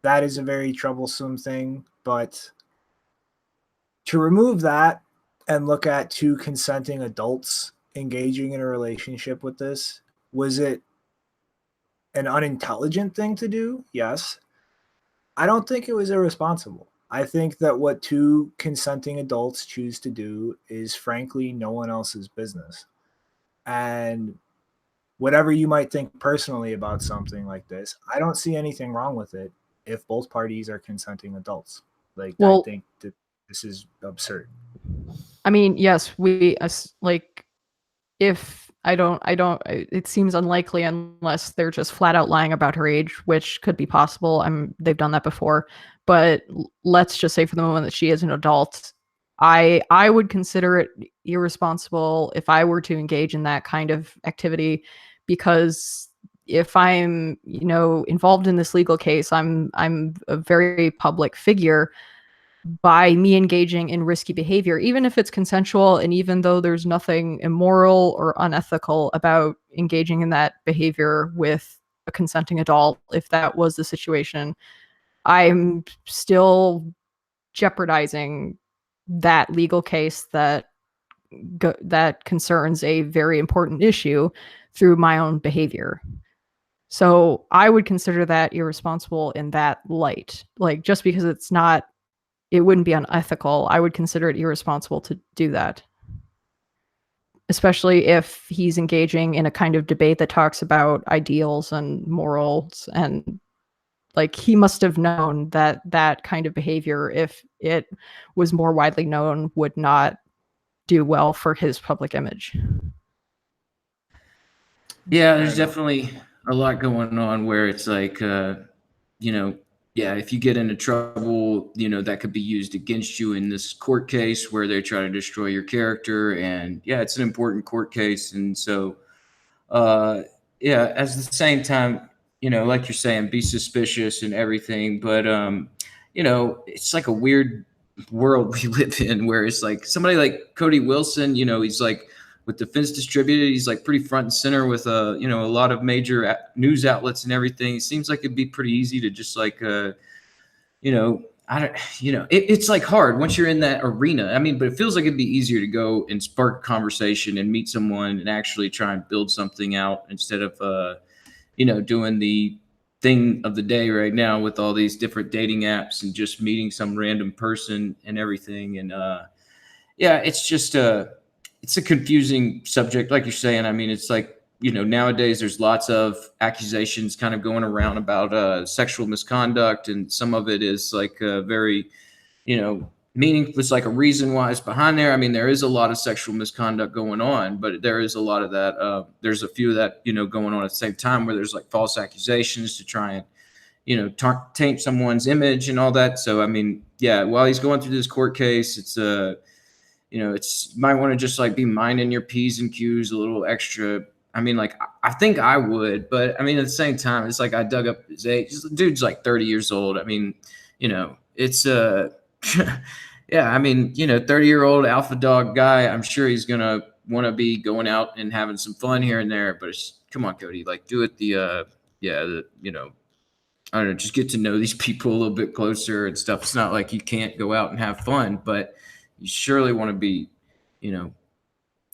B: that is a very troublesome thing. But to remove that and look at two consenting adults engaging in a relationship with this, was it an unintelligent thing to do? Yes. I don't think it was irresponsible. I think that what two consenting adults choose to do is frankly no one else's business. And whatever you might think personally about something like this, I don't see anything wrong with it if both parties are consenting adults. Like, I think that this is absurd.
D: I mean, yes, like if it seems unlikely unless they're just flat out lying about her age, which could be possible. They've done that before, but let's just say for the moment that she is an adult. I would consider it irresponsible if I were to engage in that kind of activity, because if I'm, involved in this legal case, I'm a very public figure. By me engaging in risky behavior, even if it's consensual, and even though there's nothing immoral or unethical about engaging in that behavior with a consenting adult, if that was the situation, I'm still jeopardizing that legal case that concerns a very important issue through my own behavior. So I would consider that irresponsible in that light. Like, just because it wouldn't be unethical, I would consider it irresponsible to do that. Especially if he's engaging in a kind of debate that talks about ideals and morals, and like, he must have known that that kind of behavior, if it was more widely known, would not do well for his public image.
C: Yeah, there's definitely a lot going on where it's like, if you get into trouble, that could be used against you in this court case where they try to destroy your character. And yeah, it's an important court case. And so, at the same time, like you're saying, be suspicious and everything. But, it's like a weird world we live in where it's like somebody like Cody Wilson, he's like, with Defense Distributed, he's like pretty front and center with a lot of major news outlets and everything. It seems like it'd be pretty easy to just like it's like hard once you're in that arena. I mean, but it feels like it'd be easier to go and spark a conversation and meet someone and actually try and build something out instead of doing the thing of the day right now with all these different dating apps and just meeting some random person and everything. And it's just it's a confusing subject, like you're saying. I mean, it's like, nowadays there's lots of accusations kind of going around about sexual misconduct, and some of it is like very, meaningless, like a reason why it's behind there. I mean, there is a lot of sexual misconduct going on, but there is a lot of that. There's a few of that, going on at the same time where there's like false accusations to try and, taint someone's image and all that. So, I mean, yeah, while he's going through this court case, it's it's, you might want to just like be minding your P's and Q's a little extra. I mean, like, I think I would, but I mean, at the same time, it's like I dug up his age. The dude's like 30 years old. I mean, it's yeah, I mean, 30-year-old alpha dog guy. I'm sure he's going to want to be going out and having some fun here and there, but come on, Cody, like, do it I don't know, just get to know these people a little bit closer and stuff. It's not like you can't go out and have fun, but you surely want to be,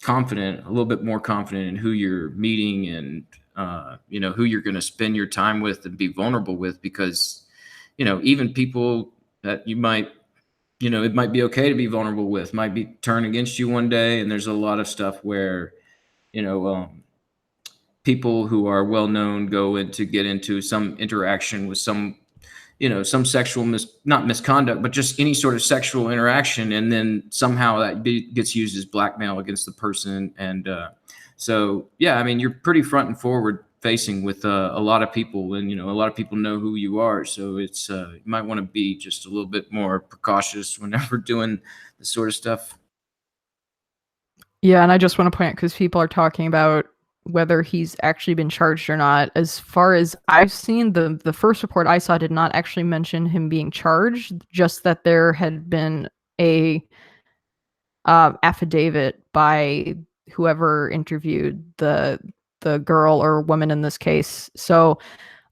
C: confident, a little bit more confident in who you're meeting and, who you're going to spend your time with and be vulnerable with, because, even people that you might, it might be okay to be vulnerable with might be turned against you one day. And there's a lot of stuff where, people who are well-known get into some interaction with some, some sexual not misconduct, but just any sort of sexual interaction. And then somehow that gets used as blackmail against the person. And so, yeah, I mean, you're pretty front and forward facing with a lot of people, and, a lot of people know who you are. So it's, you might want to be just a little bit more precautious whenever doing this sort of stuff.
D: Yeah. And I just want to point out, because people are talking about whether he's actually been charged or not. As far as I've seen, the first report I saw did not actually mention him being charged, just that there had been a affidavit by whoever interviewed the girl or woman in this case. So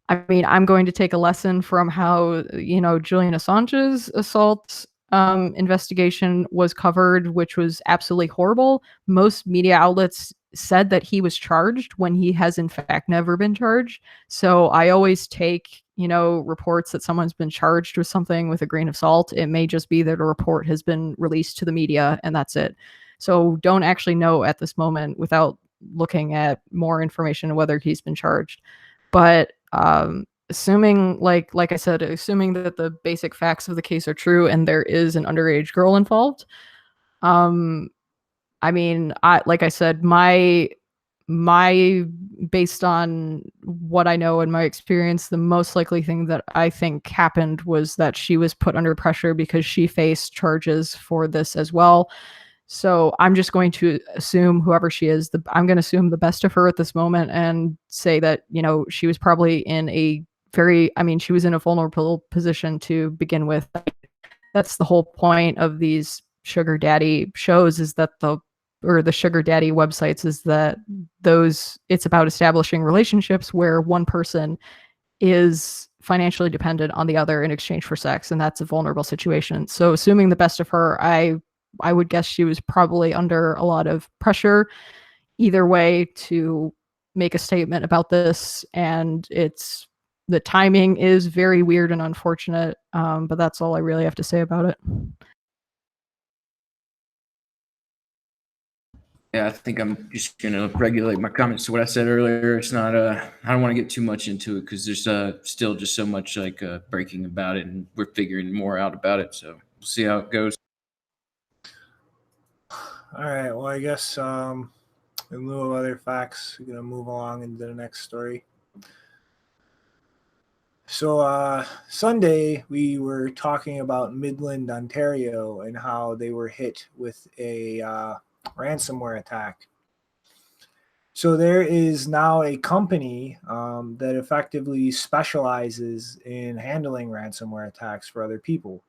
D: I mean, I'm going to take a lesson from how, Julian Assange's assault investigation was covered, which was absolutely horrible. Most media outlets said that he was charged when he has, in fact, never been charged. So I always take, reports that someone's been charged with something with a grain of salt. It may just be that a report has been released to the media and that's it. So don't actually know at this moment without looking at more information whether he's been charged. But assuming like I said, assuming that the basic facts of the case are true and there is an underage girl involved, I mean, like I said, my based on what I know and my experience, the most likely thing that I think happened was that she was put under pressure because she faced charges for this as well. So I'm just going to assume whoever she is, I'm going to assume the best of her at this moment and say that, she was probably in a she was in a vulnerable position to begin with. That's the whole point of these sugar daddy shows, is that the sugar daddy websites, is that it's about establishing relationships where one person is financially dependent on the other in exchange for sex, and that's a vulnerable situation. So assuming the best of her, I would guess she was probably under a lot of pressure either way to make a statement about this, and the timing is very weird and unfortunate, but that's all I really have to say about it.
C: Yeah, I think I'm just gonna regulate my comments to what I said earlier. It's not I don't want to get too much into it because there's still just so much breaking about it, and we're figuring more out about it. So we'll see how it goes.
B: All right. Well, I guess in lieu of other facts, we're gonna move along into the next story. So Sunday we were talking about Midland, Ontario, and how they were hit with a ransomware attack. So there is now a company that effectively specializes in handling ransomware attacks for other people.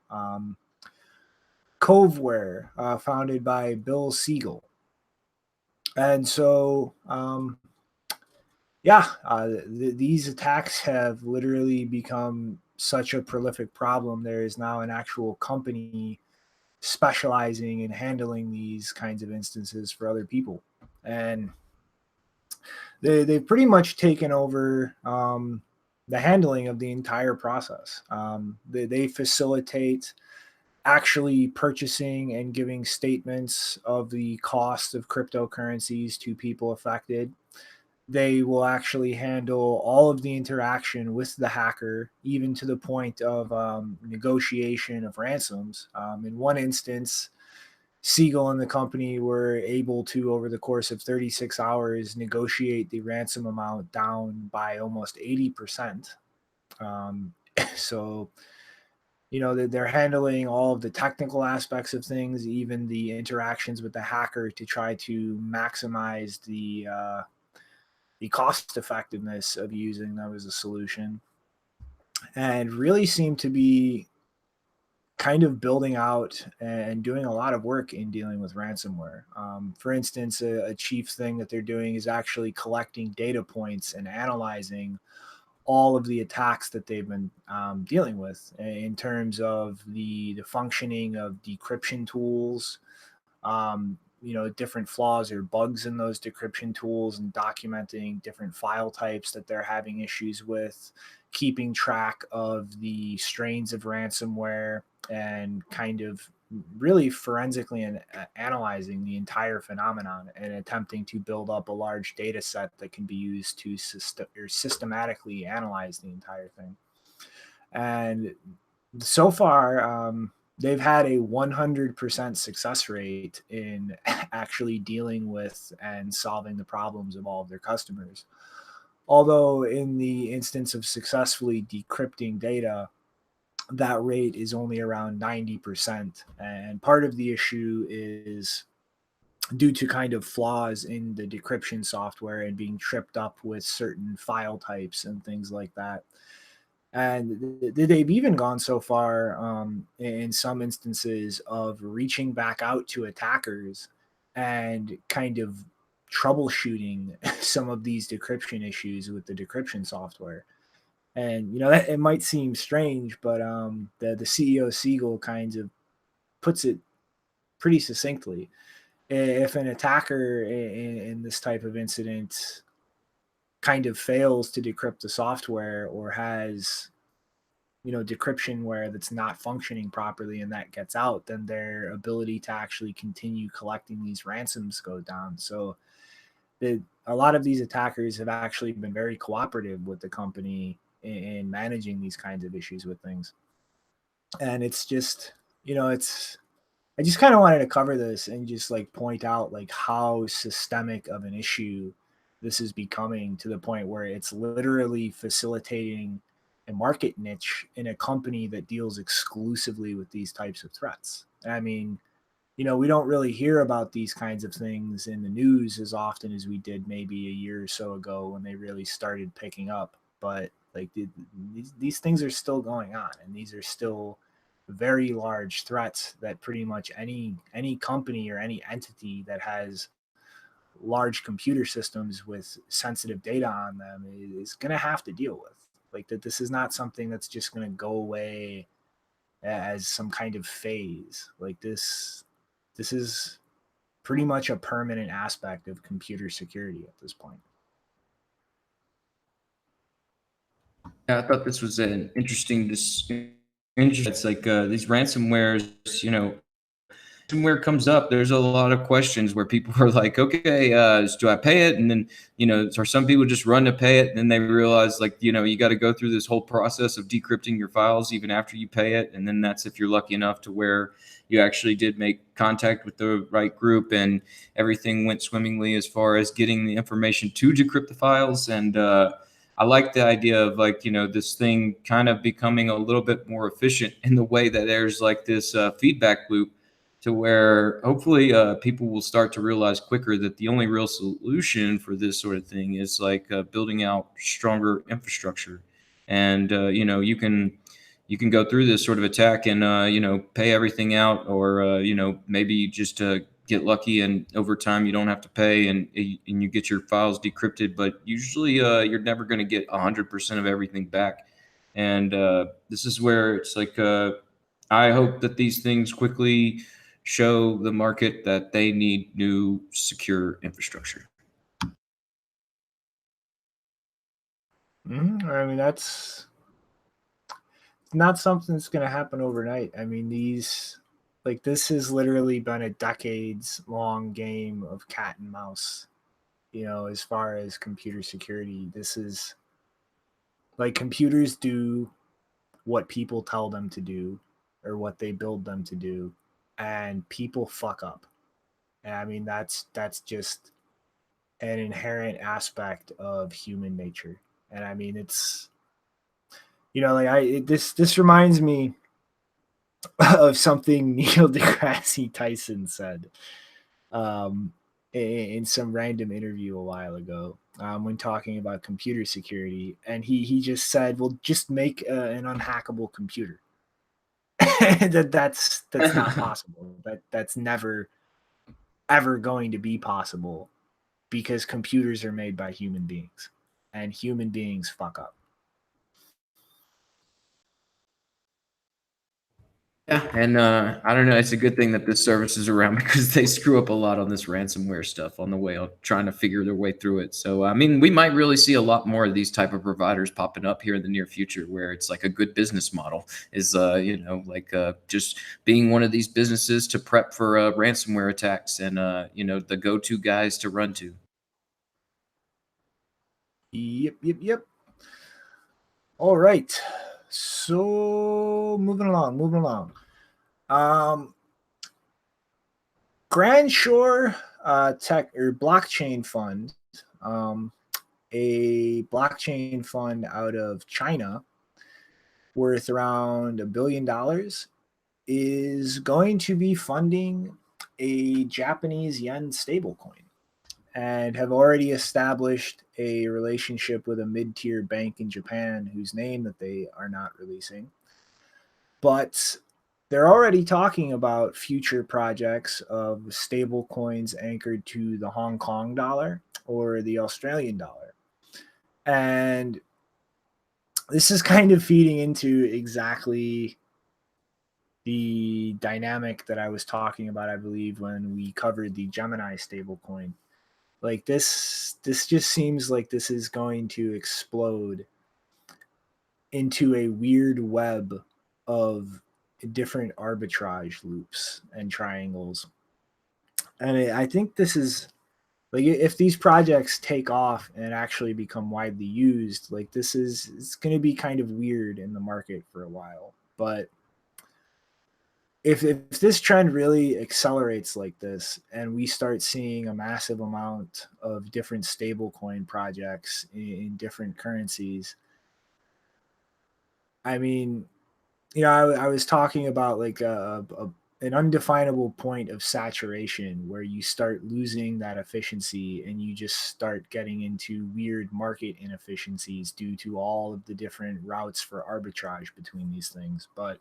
B: Coveware, founded by Bill Siegel. And so, these attacks have literally become such a prolific problem. There is now an actual company specializing in handling these kinds of instances for other people. And they've pretty much taken over the handling of the entire process. They facilitate actually purchasing and giving statements of the cost of cryptocurrencies to people affected. They will actually handle all of the interaction with the hacker, even to the point of negotiation of ransoms. In one instance, Siegel and the company were able to, over the course of 36 hours, negotiate the ransom amount down by almost 80%. So, they're handling all of the technical aspects of things, even the interactions with the hacker, to try to maximize the cost effectiveness of using them as a solution, and really seem to be kind of building out and doing a lot of work in dealing with ransomware. For instance, a chief thing that they're doing is actually collecting data points and analyzing all of the attacks that they've been dealing with in terms of the functioning of decryption tools, different flaws or bugs in those decryption tools, and documenting different file types that they're having issues with, keeping track of the strains of ransomware, and kind of really forensically and analyzing the entire phenomenon and attempting to build up a large data set that can be used to systematically analyze the entire thing. And so far, they've had a 100% success rate in actually dealing with and solving the problems of all of their customers. Although in the instance of successfully decrypting data, that rate is only around 90%. And part of the issue is due to kind of flaws in the decryption software and being tripped up with certain file types and things like that. And they've even gone so far in some instances of reaching back out to attackers and kind of troubleshooting some of these decryption issues with the decryption software. And that it might seem strange, but the CEO Siegel kind of puts it pretty succinctly. If an attacker in this type of incident kind of fails to decrypt the software or has decryption where that's not functioning properly and that gets out, then their ability to actually continue collecting these ransoms goes down. So a lot of these attackers have actually been very cooperative with the company in managing these kinds of issues with things. And it's just, I just kind of wanted to cover this and just like point out like how systemic of an issue this is becoming, to the point where it's literally facilitating a market niche in a company that deals exclusively with these types of threats. I mean, we don't really hear about these kinds of things in the news as often as we did maybe a year or so ago when they really started picking up. But like these things are still going on, and these are still very large threats that pretty much any company or any entity that has large computer systems with sensitive data on them is going to have to deal with. Like that, this is not something that's just going to go away as some kind of phase. Like this is pretty much a permanent aspect of computer security at this point.
C: Yeah, I thought this was an interesting. It's like these ransomwares. Ransomware comes up, there's a lot of questions where people are like, okay, do I pay it? And then, or some people just run to pay it. And then they realize like, you got to go through this whole process of decrypting your files even after you pay it. And then that's if you're lucky enough to where you actually did make contact with the right group and everything went swimmingly as far as getting the information to decrypt the files. And I like the idea of like, this thing kind of becoming a little bit more efficient in the way that there's like this feedback loop, to where hopefully people will start to realize quicker that the only real solution for this sort of thing is like building out stronger infrastructure. And you can go through this sort of attack and pay everything out, or maybe just get lucky and over time you don't have to pay, and you get your files decrypted. But usually you're never going to get 100% of everything back. And this is where it's like I hope that these things quickly show the market that they need new secure infrastructure.
B: I mean, that's not something that's going to happen overnight. I mean, this has literally been a decades long game of cat and mouse, as far as computer security. This is like, computers do what people tell them to do or what they build them to do, and people fuck up. And I mean, that's just an inherent aspect of human nature. And I mean, it's this reminds me of something Neil deGrasse Tyson said in some random interview a while ago, when talking about computer security. And he just said, well, just make an unhackable computer. that's not possible. That's never ever going to be possible, because computers are made by human beings, and human beings fuck up.
C: Yeah, and I don't know. It's a good thing that this service is around because they screw up a lot on this ransomware stuff on the way of trying to figure their way through it. So I mean, we might really see a lot more of these type of providers popping up here in the near future, where it's like a good business model is, just being one of these businesses to prep for ransomware attacks and the go-to guys to run to.
B: Yep. All right. So moving along. Grand Shore Tech or Blockchain Fund, a blockchain fund out of China worth around $1 billion, is going to be funding a Japanese yen stablecoin and have already established a relationship with a mid-tier bank in Japan whose name that they are not releasing. But they're already talking about future projects of stable coins anchored to the Hong Kong dollar or the Australian dollar. And this is kind of feeding into exactly the dynamic that I was talking about, I believe, when we covered the Gemini stablecoin. Like this just seems like this is going to explode into a weird web of different arbitrage loops and triangles. And I think this is like, if these projects take off and actually become widely used, like it's going to be kind of weird in the market for a while. But if this trend really accelerates like this and we start seeing a massive amount of different stablecoin projects in different currencies, I mean, I was talking about like an undefinable point of saturation where you start losing that efficiency and you just start getting into weird market inefficiencies due to all of the different routes for arbitrage between these things. But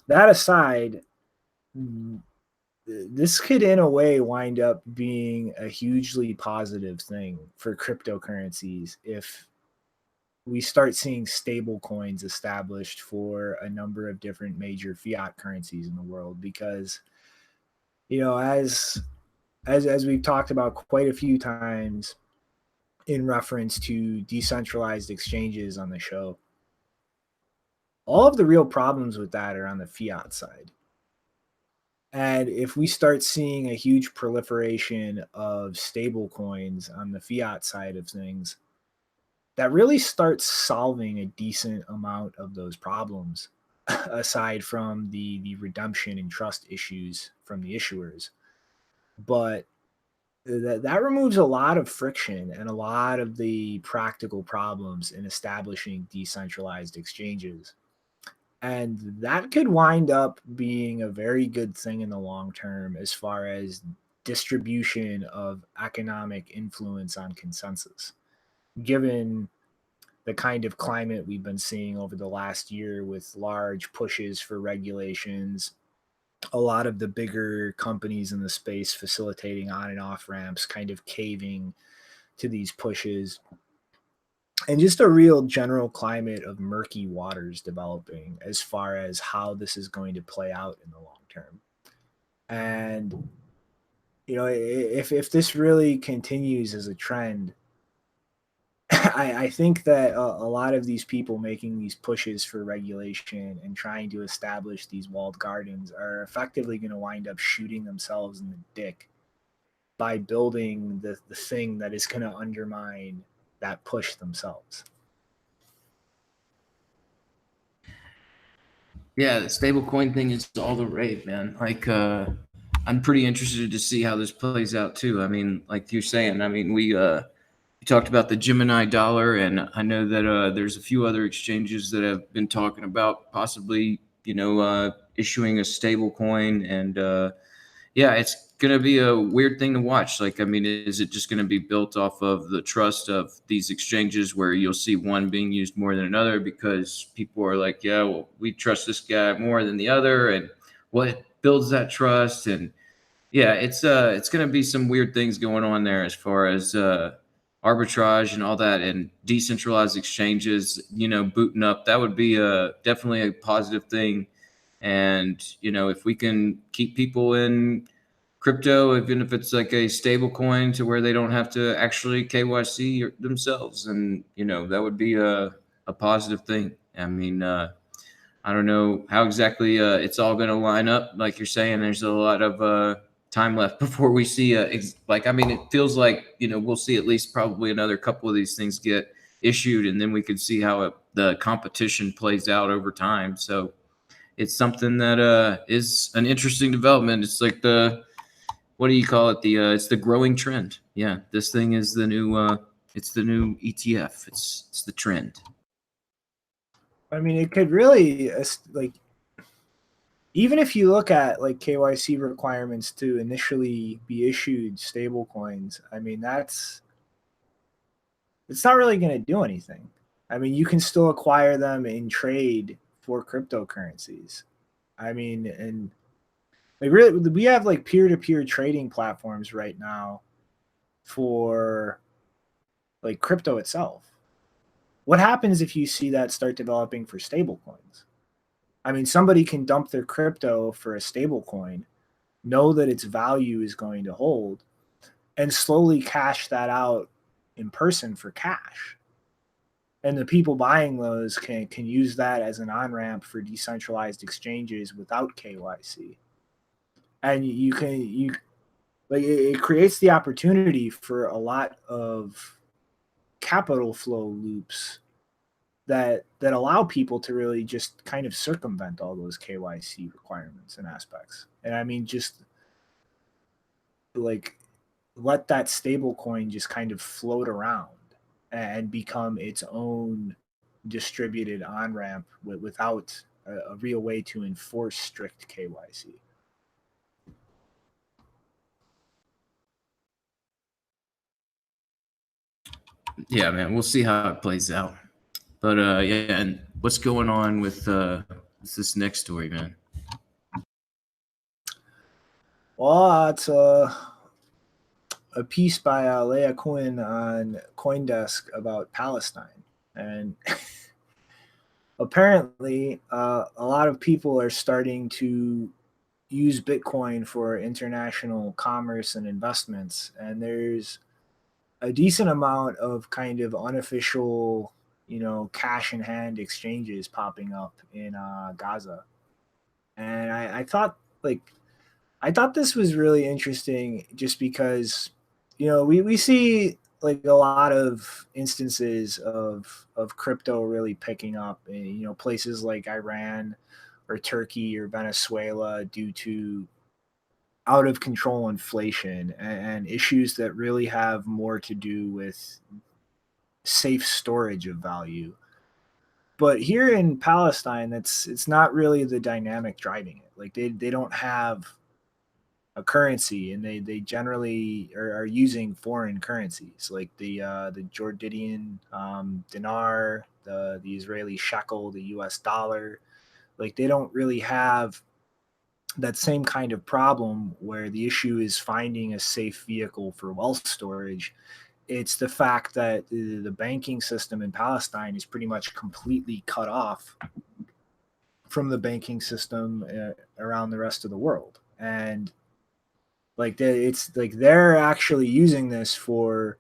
B: that aside, this could in a way wind up being a hugely positive thing for cryptocurrencies if we start seeing stable coins established for a number of different major fiat currencies in the world. Because as we've talked about quite a few times in reference to decentralized exchanges on the show, all of the real problems with that are on the fiat side. And if we start seeing a huge proliferation of stable coins on the fiat side of things, that really starts solving a decent amount of those problems, aside from the redemption and trust issues from the issuers. But that removes a lot of friction and a lot of the practical problems in establishing decentralized exchanges. And that could wind up being a very good thing in the long term as far as distribution of economic influence on consensus, given the kind of climate we've been seeing over the last year with large pushes for regulations, a lot of the bigger companies in the space facilitating on and off ramps kind of caving to these pushes, and just a real general climate of murky waters developing as far as how this is going to play out in the long term. And if this really continues as a trend, I think that a lot of these people making these pushes for regulation and trying to establish these walled gardens are effectively going to wind up shooting themselves in the dick by building the thing that is going to undermine that push themselves.
C: Yeah, the stablecoin thing is all the rage, man. Like, I'm pretty interested to see how this plays out too. I mean, like you're saying, I mean, we talked about the Gemini dollar, and I know that there's a few other exchanges that have been talking about possibly, issuing a stable coin. And yeah, it's going to be a weird thing to watch. Like, I mean, is it just going to be built off of the trust of these exchanges where you'll see one being used more than another because people are like, yeah, well, we trust this guy more than the other, and what builds that trust? And yeah, it's going to be some weird things going on there as far as arbitrage and all that, and decentralized exchanges, booting up. That would be definitely a positive thing. And if we can keep people in crypto, even if it's like a stable coin to where they don't have to actually KYC themselves, and that would be a positive thing. I mean, I don't know how exactly it's all going to line up. Like you're saying, there's a lot of time left before we see I mean, it feels like we'll see at least probably another couple of these things get issued, and then we could see how the competition plays out over time. So it's something that is an interesting development. It's like what do you call it? It's the growing trend. Yeah, this thing is the new it's the new ETF. It's the trend.
B: I mean, it could really like even if you look at like KYC requirements to initially be issued stable coins, I mean, it's not really going to do anything. I mean, you can still acquire them in trade for cryptocurrencies. I mean, and like really, we have like peer-to-peer trading platforms right now for like crypto itself. What happens if you see that start developing for stable coins? I mean, somebody can dump their crypto for a stable coin, know that its value is going to hold, and slowly cash that out in person for cash. And the people buying those can use that as an on-ramp for decentralized exchanges without KYC. And you like it creates the opportunity for a lot of capital flow loops that allow people to really just kind of circumvent all those KYC requirements and aspects. And I mean, just like let that stable coin just kind of float around and become its own distributed on ramp without a real way to enforce strict KYC.
C: Yeah, man, we'll see how it plays out. But yeah, and what's going on with this next story, man?
B: Well, it's a piece by Leah Quinn on CoinDesk about Palestine. And apparently, a lot of people are starting to use Bitcoin for international commerce and investments. And there's a decent amount of kind of unofficial, cash in hand exchanges popping up in Gaza. And I thought this was really interesting just because, we see like a lot of instances of crypto really picking up in, places like Iran or Turkey or Venezuela due to out of control inflation and issues that really have more to do with safe storage of value. But here in Palestine, it's not really the dynamic driving it. Like they don't have a currency, and they generally are using foreign currencies like the Jordanian dinar, the Israeli shekel, the U.S. dollar. Like they don't really have that same kind of problem where the issue is finding a safe vehicle for wealth storage. It's the fact that the banking system in Palestine is pretty much completely cut off from the banking system around the rest of the world. And like it's like they're actually using this for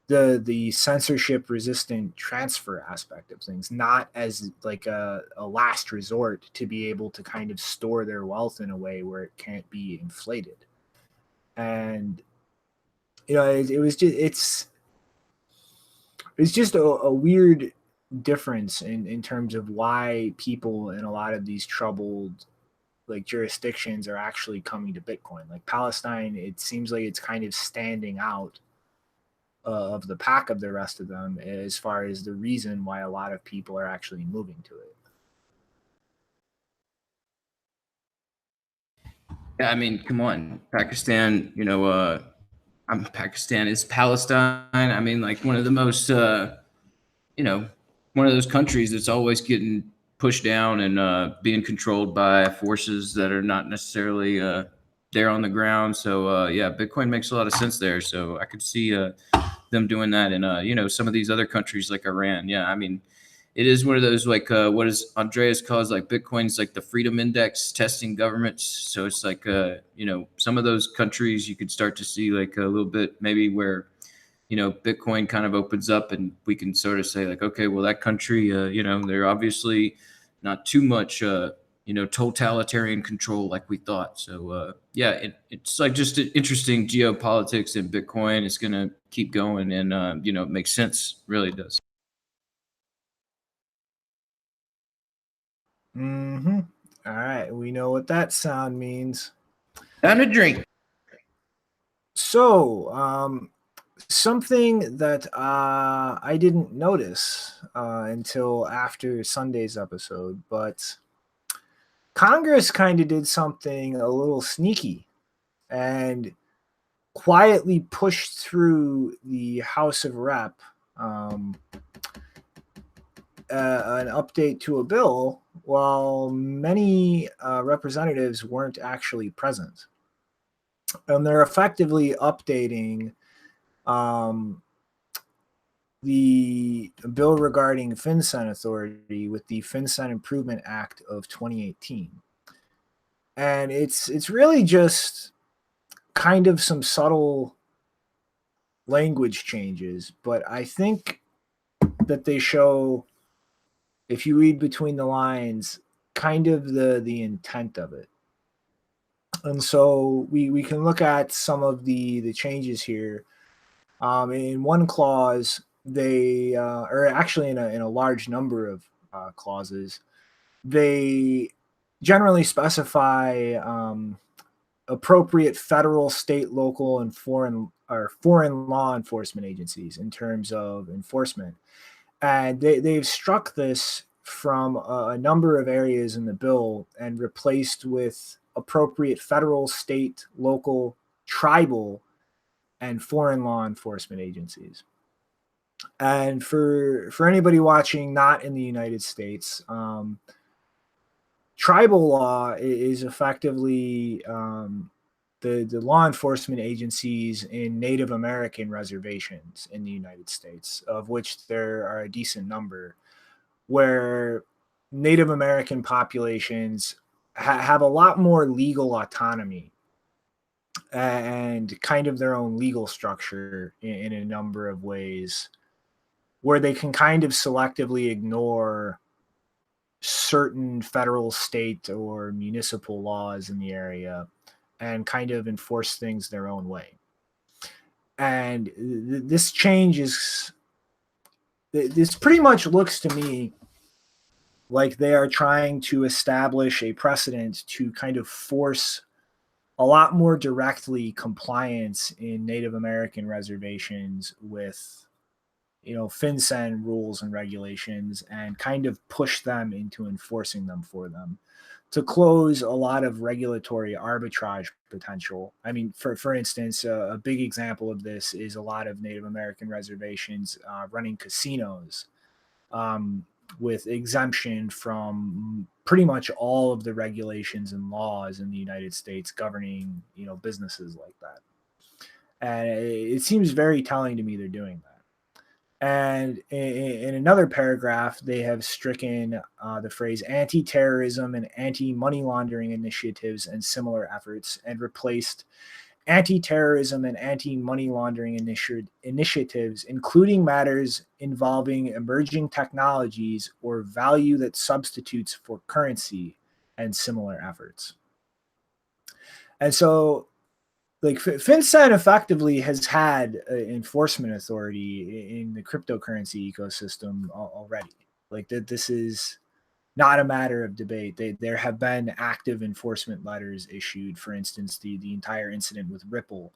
B: the censorship resistant transfer aspect of things, not as like a last resort to be able to kind of store their wealth in a way where it can't be inflated. And it was just it's just a weird difference in terms of why people in a lot of these troubled like jurisdictions are actually coming to Bitcoin. Like Palestine, it seems like it's kind of standing out of the pack of the rest of them as far as the reason why a lot of people are actually moving to it.
C: Yeah, I mean, come on, Pakistan. Pakistan is Palestine. I mean, like one of the most, one of those countries that's always getting pushed down and being controlled by forces that are not necessarily there on the ground. So yeah, Bitcoin makes a lot of sense there. So I could see them doing that in some of these other countries like Iran. Yeah, I mean, it is one of those like what is Andreas calls like Bitcoin's like the freedom index testing governments. So it's like some of those countries you could start to see like a little bit maybe where Bitcoin kind of opens up and we can sort of say like, okay, well that country they're obviously not too much totalitarian control like we thought. So yeah, it's like just interesting geopolitics, and Bitcoin is going to keep going, and it makes sense, really does.
B: Mm-hmm. All right, we know what that sound means.
C: Time to drink.
B: So something that I didn't notice until after Sunday's episode, but Congress kind of did something a little sneaky and quietly pushed through the House of Rep an update to a bill while many representatives weren't actually present. And they're effectively updating the bill regarding Fincen authority with the Fincen Improvement Act of 2018. And it's really just kind of some subtle language changes, but I think that they show, if you read between the lines, kind of the intent of it. And so we can look at some of the changes here. In one clause, they or actually in a large number of clauses, they generally specify appropriate federal, state, local, and foreign law enforcement agencies in terms of enforcement. And they've struck this from a number of areas in the bill and replaced with appropriate federal, state, local, tribal, and foreign law enforcement agencies. And for anybody watching not in the United States, tribal law is effectively the law enforcement agencies in Native American reservations in the United States, of which there are a decent number, where Native American populations have a lot more legal autonomy and kind of their own legal structure in a number of ways, where they can kind of selectively ignore certain federal, state, or municipal laws in the area and kind of enforce things their own way. And this change is, this pretty much looks to me like they are trying to establish a precedent to kind of force a lot more directly compliance in Native American reservations with, FinCEN rules and regulations, and kind of push them into enforcing them for them to close a lot of regulatory arbitrage potential. I mean, for instance, a big example of this is a lot of Native American reservations running casinos with exemption from pretty much all of the regulations and laws in the United States governing, businesses like that. And it seems very telling to me they're doing that. And in another paragraph, they have stricken the phrase anti-terrorism and anti-money laundering initiatives and similar efforts, and replaced anti-terrorism and anti-money laundering initiatives, including matters involving emerging technologies or value that substitutes for currency, and similar efforts. And so, like, FinCEN effectively has had enforcement authority in the cryptocurrency ecosystem already. Like, that, this is not a matter of debate. There have been active enforcement letters issued. For instance, the entire incident with Ripple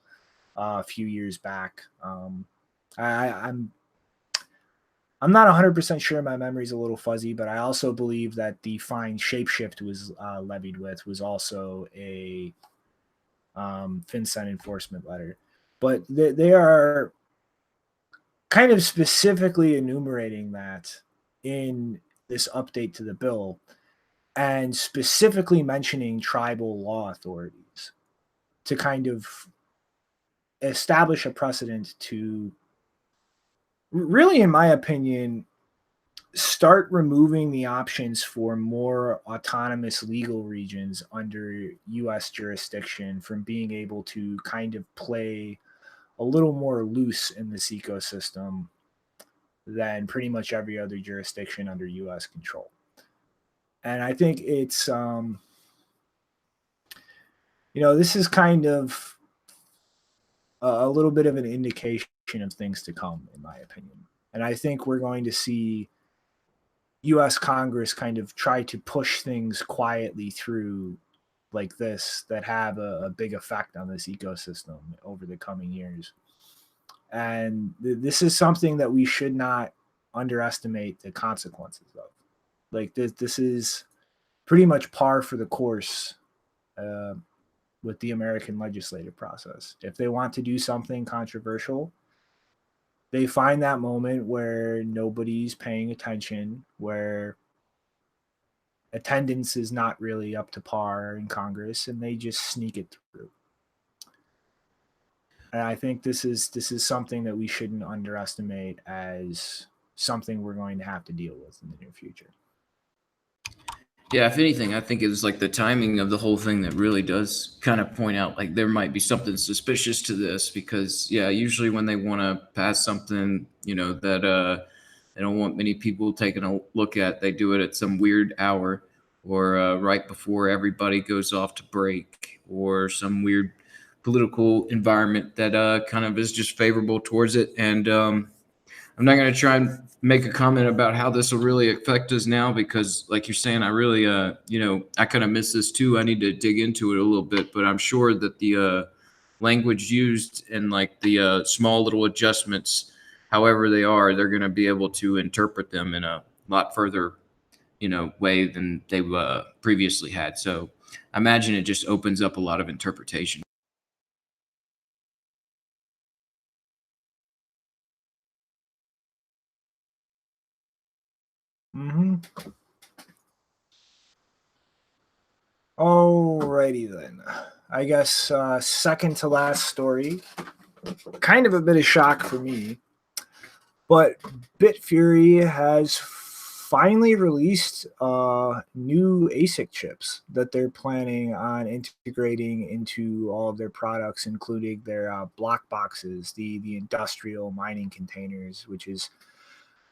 B: a few years back. I'm not 100% sure. My memory's a little fuzzy, but I also believe that the fine Shapeshift was levied with was also a FinCEN enforcement letter. But they are kind of specifically enumerating that in this update to the bill, and specifically mentioning tribal law authorities to kind of establish a precedent to really, in my opinion, start removing the options for more autonomous legal regions under U.S. jurisdiction from being able to kind of play a little more loose in this ecosystem than pretty much every other jurisdiction under U.S. control. And I think it's, this is kind of a little bit of an indication of things to come, in my opinion. And I think we're going to see U.S. Congress kind of try to push things quietly through like this that have a big effect on this ecosystem over the coming years. And this is something that we should not underestimate the consequences of. Like, this is pretty much par for the course with the American legislative process. If they want to do something controversial, they find that moment where nobody's paying attention, where attendance is not really up to par in Congress, and they just sneak it through. And I think this is something that we shouldn't underestimate as something we're going to have to deal with in the near future.
C: Yeah, if anything, I think it was like the timing of the whole thing that really does kind of point out like there might be something suspicious to this, because yeah, usually when they want to pass something, you know, that they don't want many people taking a look at, they do it at some weird hour, or right before everybody goes off to break, or some weird political environment that kind of is just favorable towards it. And I'm not going to try and make a comment about how this will really affect us now, because like you're saying, I really, you know, I kind of miss this too. I need to dig into it a little bit, but I'm sure that the language used and like the small little adjustments, however they are, they're going to be able to interpret them in a lot further, you know, way than they previously had. So I imagine it just opens up a lot of interpretation.
B: Mm-hmm. Alrighty then. I guess second to last story, kind of a bit of shock for me, but Bitfury has finally released new ASIC chips that they're planning on integrating into all of their products, including their block boxes, the industrial mining containers, which is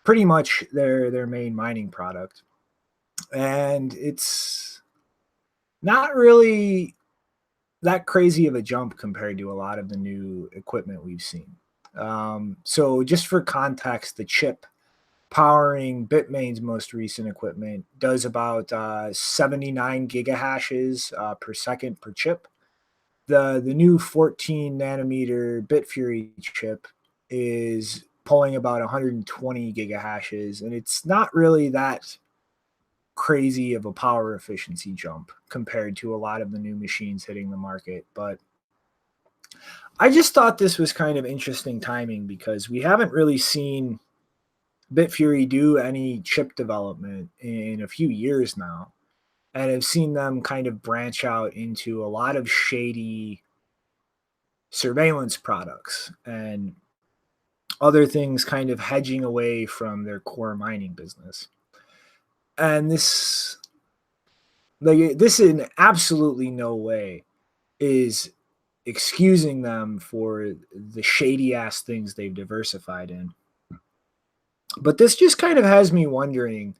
B: pretty much their main mining product. And it's not really that crazy of a jump compared to a lot of the new equipment we've seen. So just for context, the chip powering Bitmain's most recent equipment does about 79 gigahashes per second per chip. The new 14 nanometer Bitfury chip is pulling about 120 gigahashes, and it's not really that crazy of a power efficiency jump compared to a lot of the new machines hitting the market. But I just thought this was kind of interesting timing, because we haven't really seen Bitfury do any chip development in a few years now, and I've seen them kind of branch out into a lot of shady surveillance products and other things, kind of hedging away from their core mining business. And this in absolutely no way is excusing them for the shady ass things they've diversified in. But this just kind of has me wondering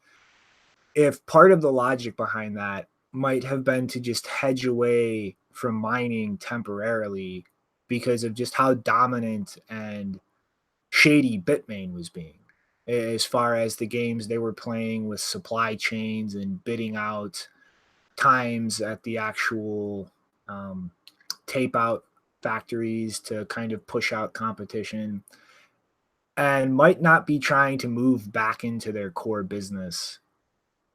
B: if part of the logic behind that might have been to just hedge away from mining temporarily because of just how dominant and shady Bitmain was being, as far as the games they were playing with supply chains and bidding out times at the actual tape out factories to kind of push out competition, and might not be trying to move back into their core business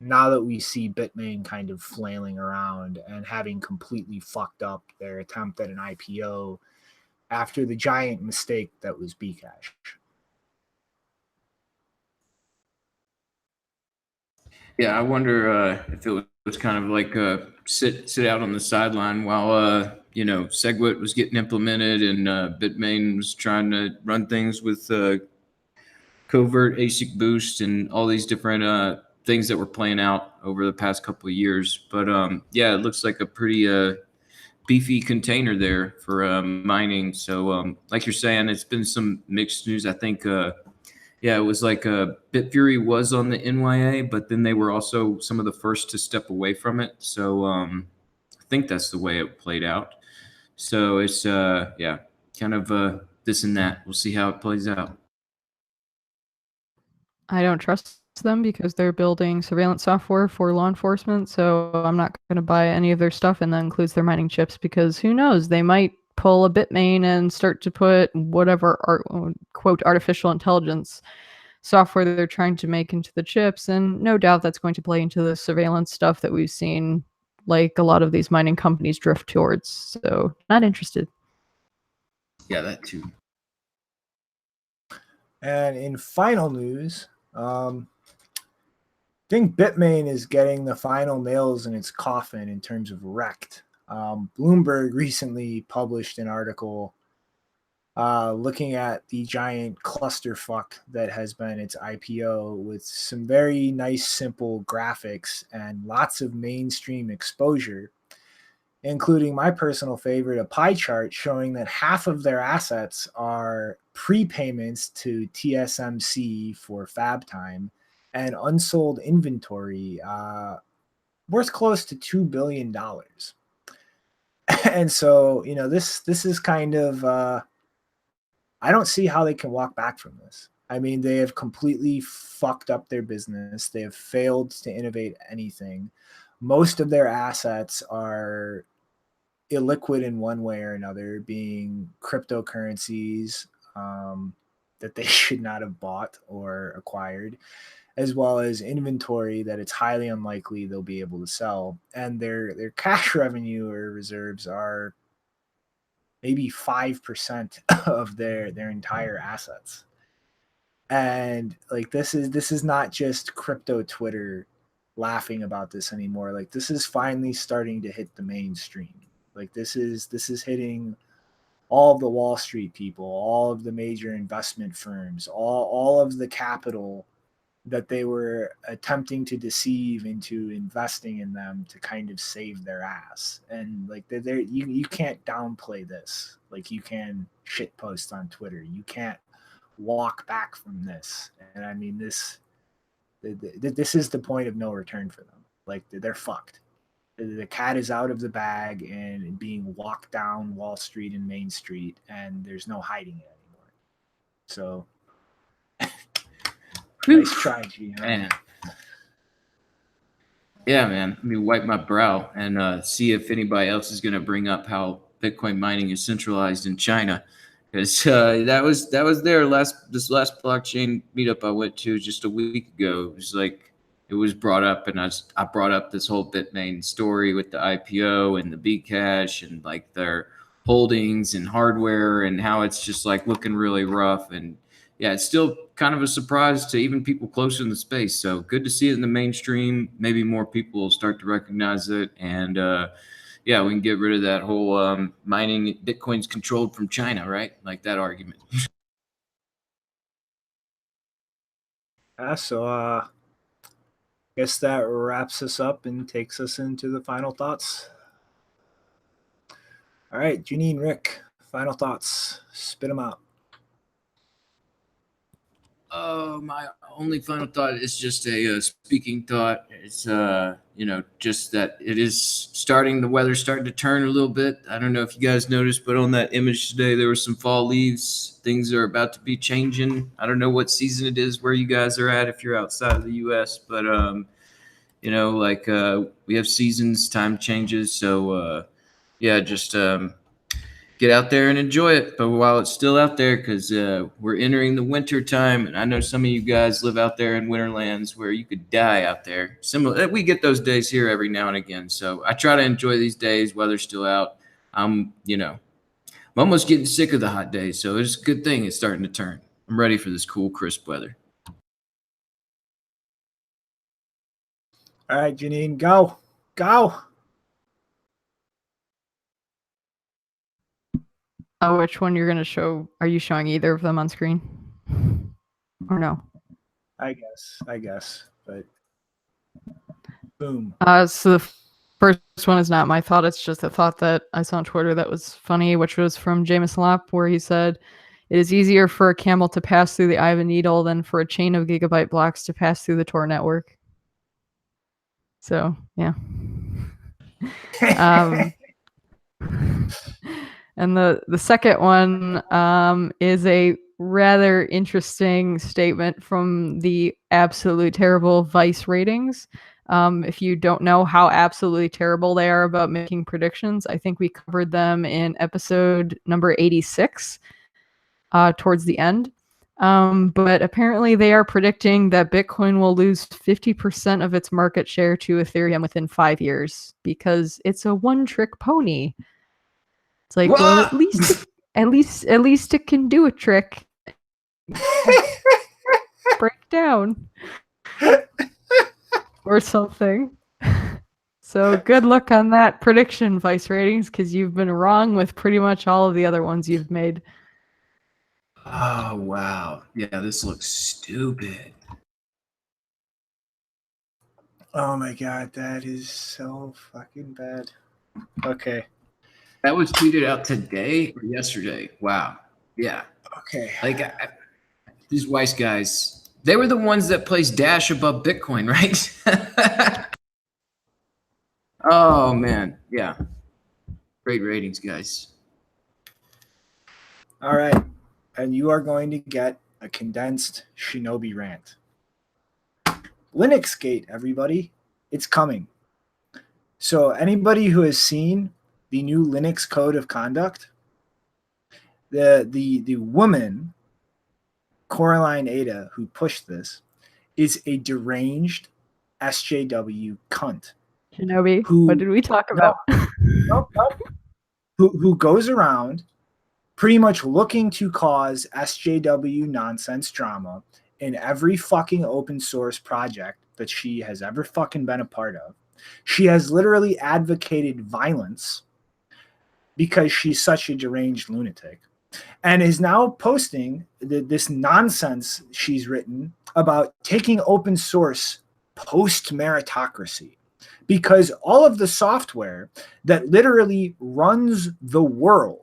B: now that we see Bitmain kind of flailing around and having completely fucked up their attempt at an IPO after the giant mistake that was Bcash.
C: Yeah, I wonder if it was kind of like sit out on the sideline while you know, SegWit was getting implemented and Bitmain was trying to run things with covert ASIC boost and all these different things that were playing out over the past couple of years. But yeah, it looks like a pretty beefy container there for mining. So like you're saying, it's been some mixed news. I think yeah, it was like Bitfury was on the NYA, but then they were also some of the first to step away from it. So I think that's the way it played out. So it's yeah, kind of this and that. We'll see how it plays out.
D: I don't trust them because they're building surveillance software for law enforcement, so I'm not going to buy any of their stuff, and that includes their mining chips, because who knows, they might pull a Bitmain and start to put whatever quote artificial intelligence software that they're trying to make into the chips, and no doubt that's going to play into the surveillance stuff that we've seen, like a lot of these mining companies drift towards. So not interested.
C: Yeah, that too.
B: And in final news, I think Bitmain is getting the final nails in its coffin in terms of wrecked. Bloomberg recently published an article looking at the giant clusterfuck that has been its IPO, with some very nice, simple graphics and lots of mainstream exposure, including my personal favorite, a pie chart showing that half of their assets are prepayments to TSMC for fab time and unsold inventory worth close to $2 billion. And so, this is kind of, I don't see how they can walk back from this. I mean, they have completely fucked up their business. They have failed to innovate anything. Most of their assets are illiquid in one way or another, being cryptocurrencies that they should not have bought or acquired, as well as inventory that it's highly unlikely they'll be able to sell. And their cash revenue or reserves are maybe 5% of their entire assets. And like this is not just crypto Twitter laughing about this anymore. Like this is finally starting to hit the mainstream. Like this is hitting all of the Wall Street people, all of the major investment firms, all of the capital that they were attempting to deceive into investing in them to kind of save their ass. And like you can't downplay this like you can shit post on Twitter. You can't walk back from this. And I mean this is the point of no return for them. Like they're fucked. The cat is out of the bag and being walked down Wall Street and Main Street, and there's no hiding it anymore. So nice try, G.
C: Man. Yeah, man. Let me wipe my brow and see if anybody else is going to bring up how Bitcoin mining is centralized in China, because that was there this last blockchain meetup I went to just a week ago. It was like it was brought up, and I brought up this whole Bitmain story with the IPO and the Bcash and like their holdings and hardware and how it's just like looking really rough. And yeah, it's still kind of a surprise to even people closer in the space. So good to see it in the mainstream. Maybe more people will start to recognize it. And yeah, we can get rid of that whole mining Bitcoin's controlled from China, right? Like that argument.
B: So I guess that wraps us up and takes us into the final thoughts. All right, Janine, Rick, final thoughts. Spit them out.
C: My only final thought is just a speaking thought. It's just that it is the weather's starting to turn a little bit. I don't know if you guys noticed, but on that image today there were some fall leaves. Things are about to be changing. I don't know what season it is where you guys are at if you're outside of the US, but we have seasons, time changes. So yeah, just get out there and enjoy it. But while it's still out there, because we're entering the winter time, and I know some of you guys live out there in winterlands where you could die out there. Similar, we get those days here every now and again. So I try to enjoy these days while they're still out. I'm almost getting sick of the hot days, so it's a good thing it's starting to turn. I'm ready for this cool, crisp weather.
B: All right, Janine, go.
D: Which one you're going to show? Are you showing either of them on screen? Or no?
B: I guess. But boom.
D: So the first one is not my thought. It's just a thought that I saw on Twitter that was funny, which was from Jameis Lapp, where he said, "It is easier for a camel to pass through the eye of a needle than for a chain of gigabyte blocks to pass through the Tor network." So, yeah. And the second one is a rather interesting statement from the absolutely terrible Vice ratings. If you don't know how absolutely terrible they are about making predictions, I think we covered them in episode number 86 towards the end. But apparently they are predicting that Bitcoin will lose 50% of its market share to Ethereum within 5 years because it's a one-trick pony. It's like, well, at least it can do a trick. Break down. Or something. So good luck on that prediction, Vice Ratings, because you've been wrong with pretty much all of the other ones you've made.
C: Oh, wow. Yeah, this looks stupid.
B: Oh my god, that is so fucking bad. Okay.
C: That was tweeted out today or yesterday. Wow. Yeah.
B: Okay.
C: Like, these Weiss guys, they were the ones that placed Dash above Bitcoin, right? Oh, man. Yeah. Great ratings, guys.
B: All right. And you are going to get a condensed Shinobi rant. Linuxgate, everybody. It's coming. So anybody who has seen the new Linux code of conduct, the woman, Coraline Ada, who pushed this, is a deranged SJW cunt.
D: Shinobi, what did we talk about?
B: Who goes around pretty much looking to cause SJW nonsense drama in every fucking open source project that she has ever fucking been a part of. She has literally advocated violence because she's such a deranged lunatic, and is now posting this nonsense she's written about taking open source post meritocracy, because all of the software that literally runs the world,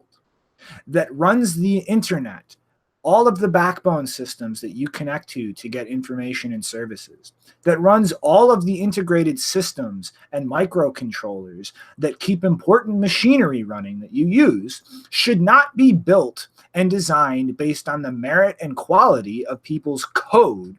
B: that runs the internet, all of the backbone systems that you connect to get information and services, that runs all of the integrated systems and microcontrollers that keep important machinery running that you use, should not be built and designed based on the merit and quality of people's code.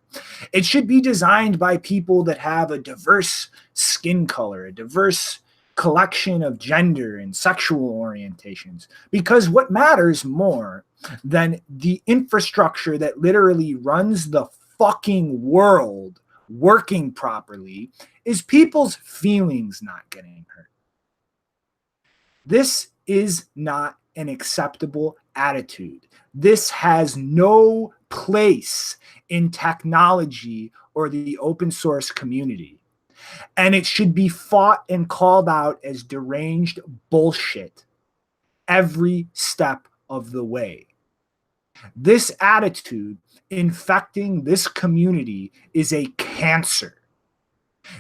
B: It should be designed by people that have a diverse skin color, a diverse collection of gender and sexual orientations, because what matters more than the infrastructure that literally runs the fucking world working properly is people's feelings not getting hurt. This is not an acceptable attitude. This has no place in technology or the open source community. And it should be fought and called out as deranged bullshit every step of the way. This attitude infecting this community is a cancer.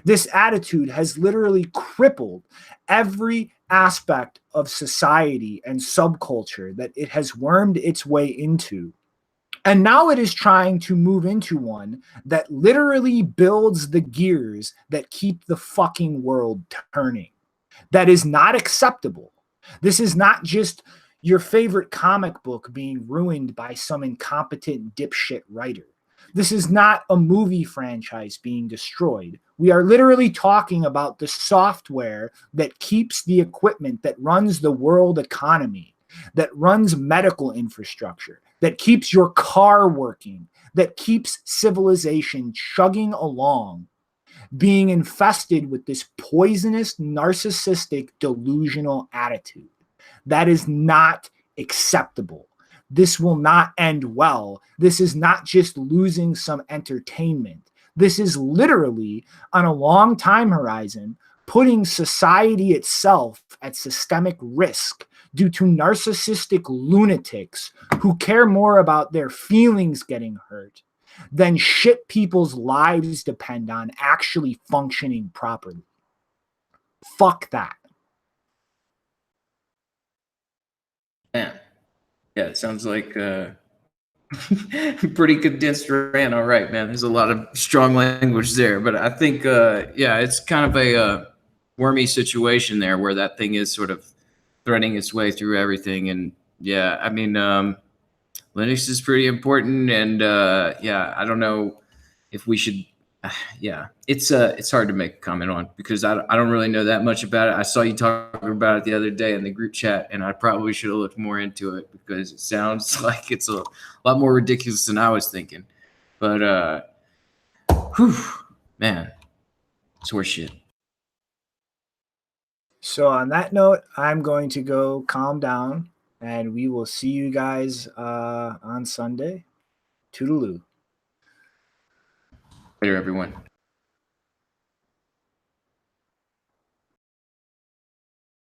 B: This attitude has literally crippled every aspect of society and subculture that it has wormed its way into. And now it is trying to move into one that literally builds the gears that keep the fucking world turning. That is not acceptable. This is not just your favorite comic book being ruined by some incompetent dipshit writer. This is not a movie franchise being destroyed. We are literally talking about the software that keeps the equipment that runs the world economy, that runs medical infrastructure, that keeps your car working, that keeps civilization chugging along, being infested with this poisonous, narcissistic, delusional attitude. That is not acceptable. This will not end well. This is not just losing some entertainment. This is literally, on a long time horizon, putting society itself at systemic risk due to narcissistic lunatics who care more about their feelings getting hurt than shit people's lives depend on actually functioning properly. Fuck that.
C: Man. Yeah, it sounds like pretty condensed rant. All right, man. There's a lot of strong language there, but I think, yeah, it's kind of a wormy situation there where that thing is sort of threading its way through everything. And yeah, I mean, Linux is pretty important. And yeah, I don't know if we should yeah, it's hard to make a comment on because I don't really know that much about it. I saw you talking about it the other day in the group chat, and I probably should have looked more into it because it sounds like it's a lot more ridiculous than I was thinking. But whew, man, it's horseshit.
B: So on that note, I'm going to go calm down, and we will see you guys on Sunday. Toodaloo.
C: Later, everyone.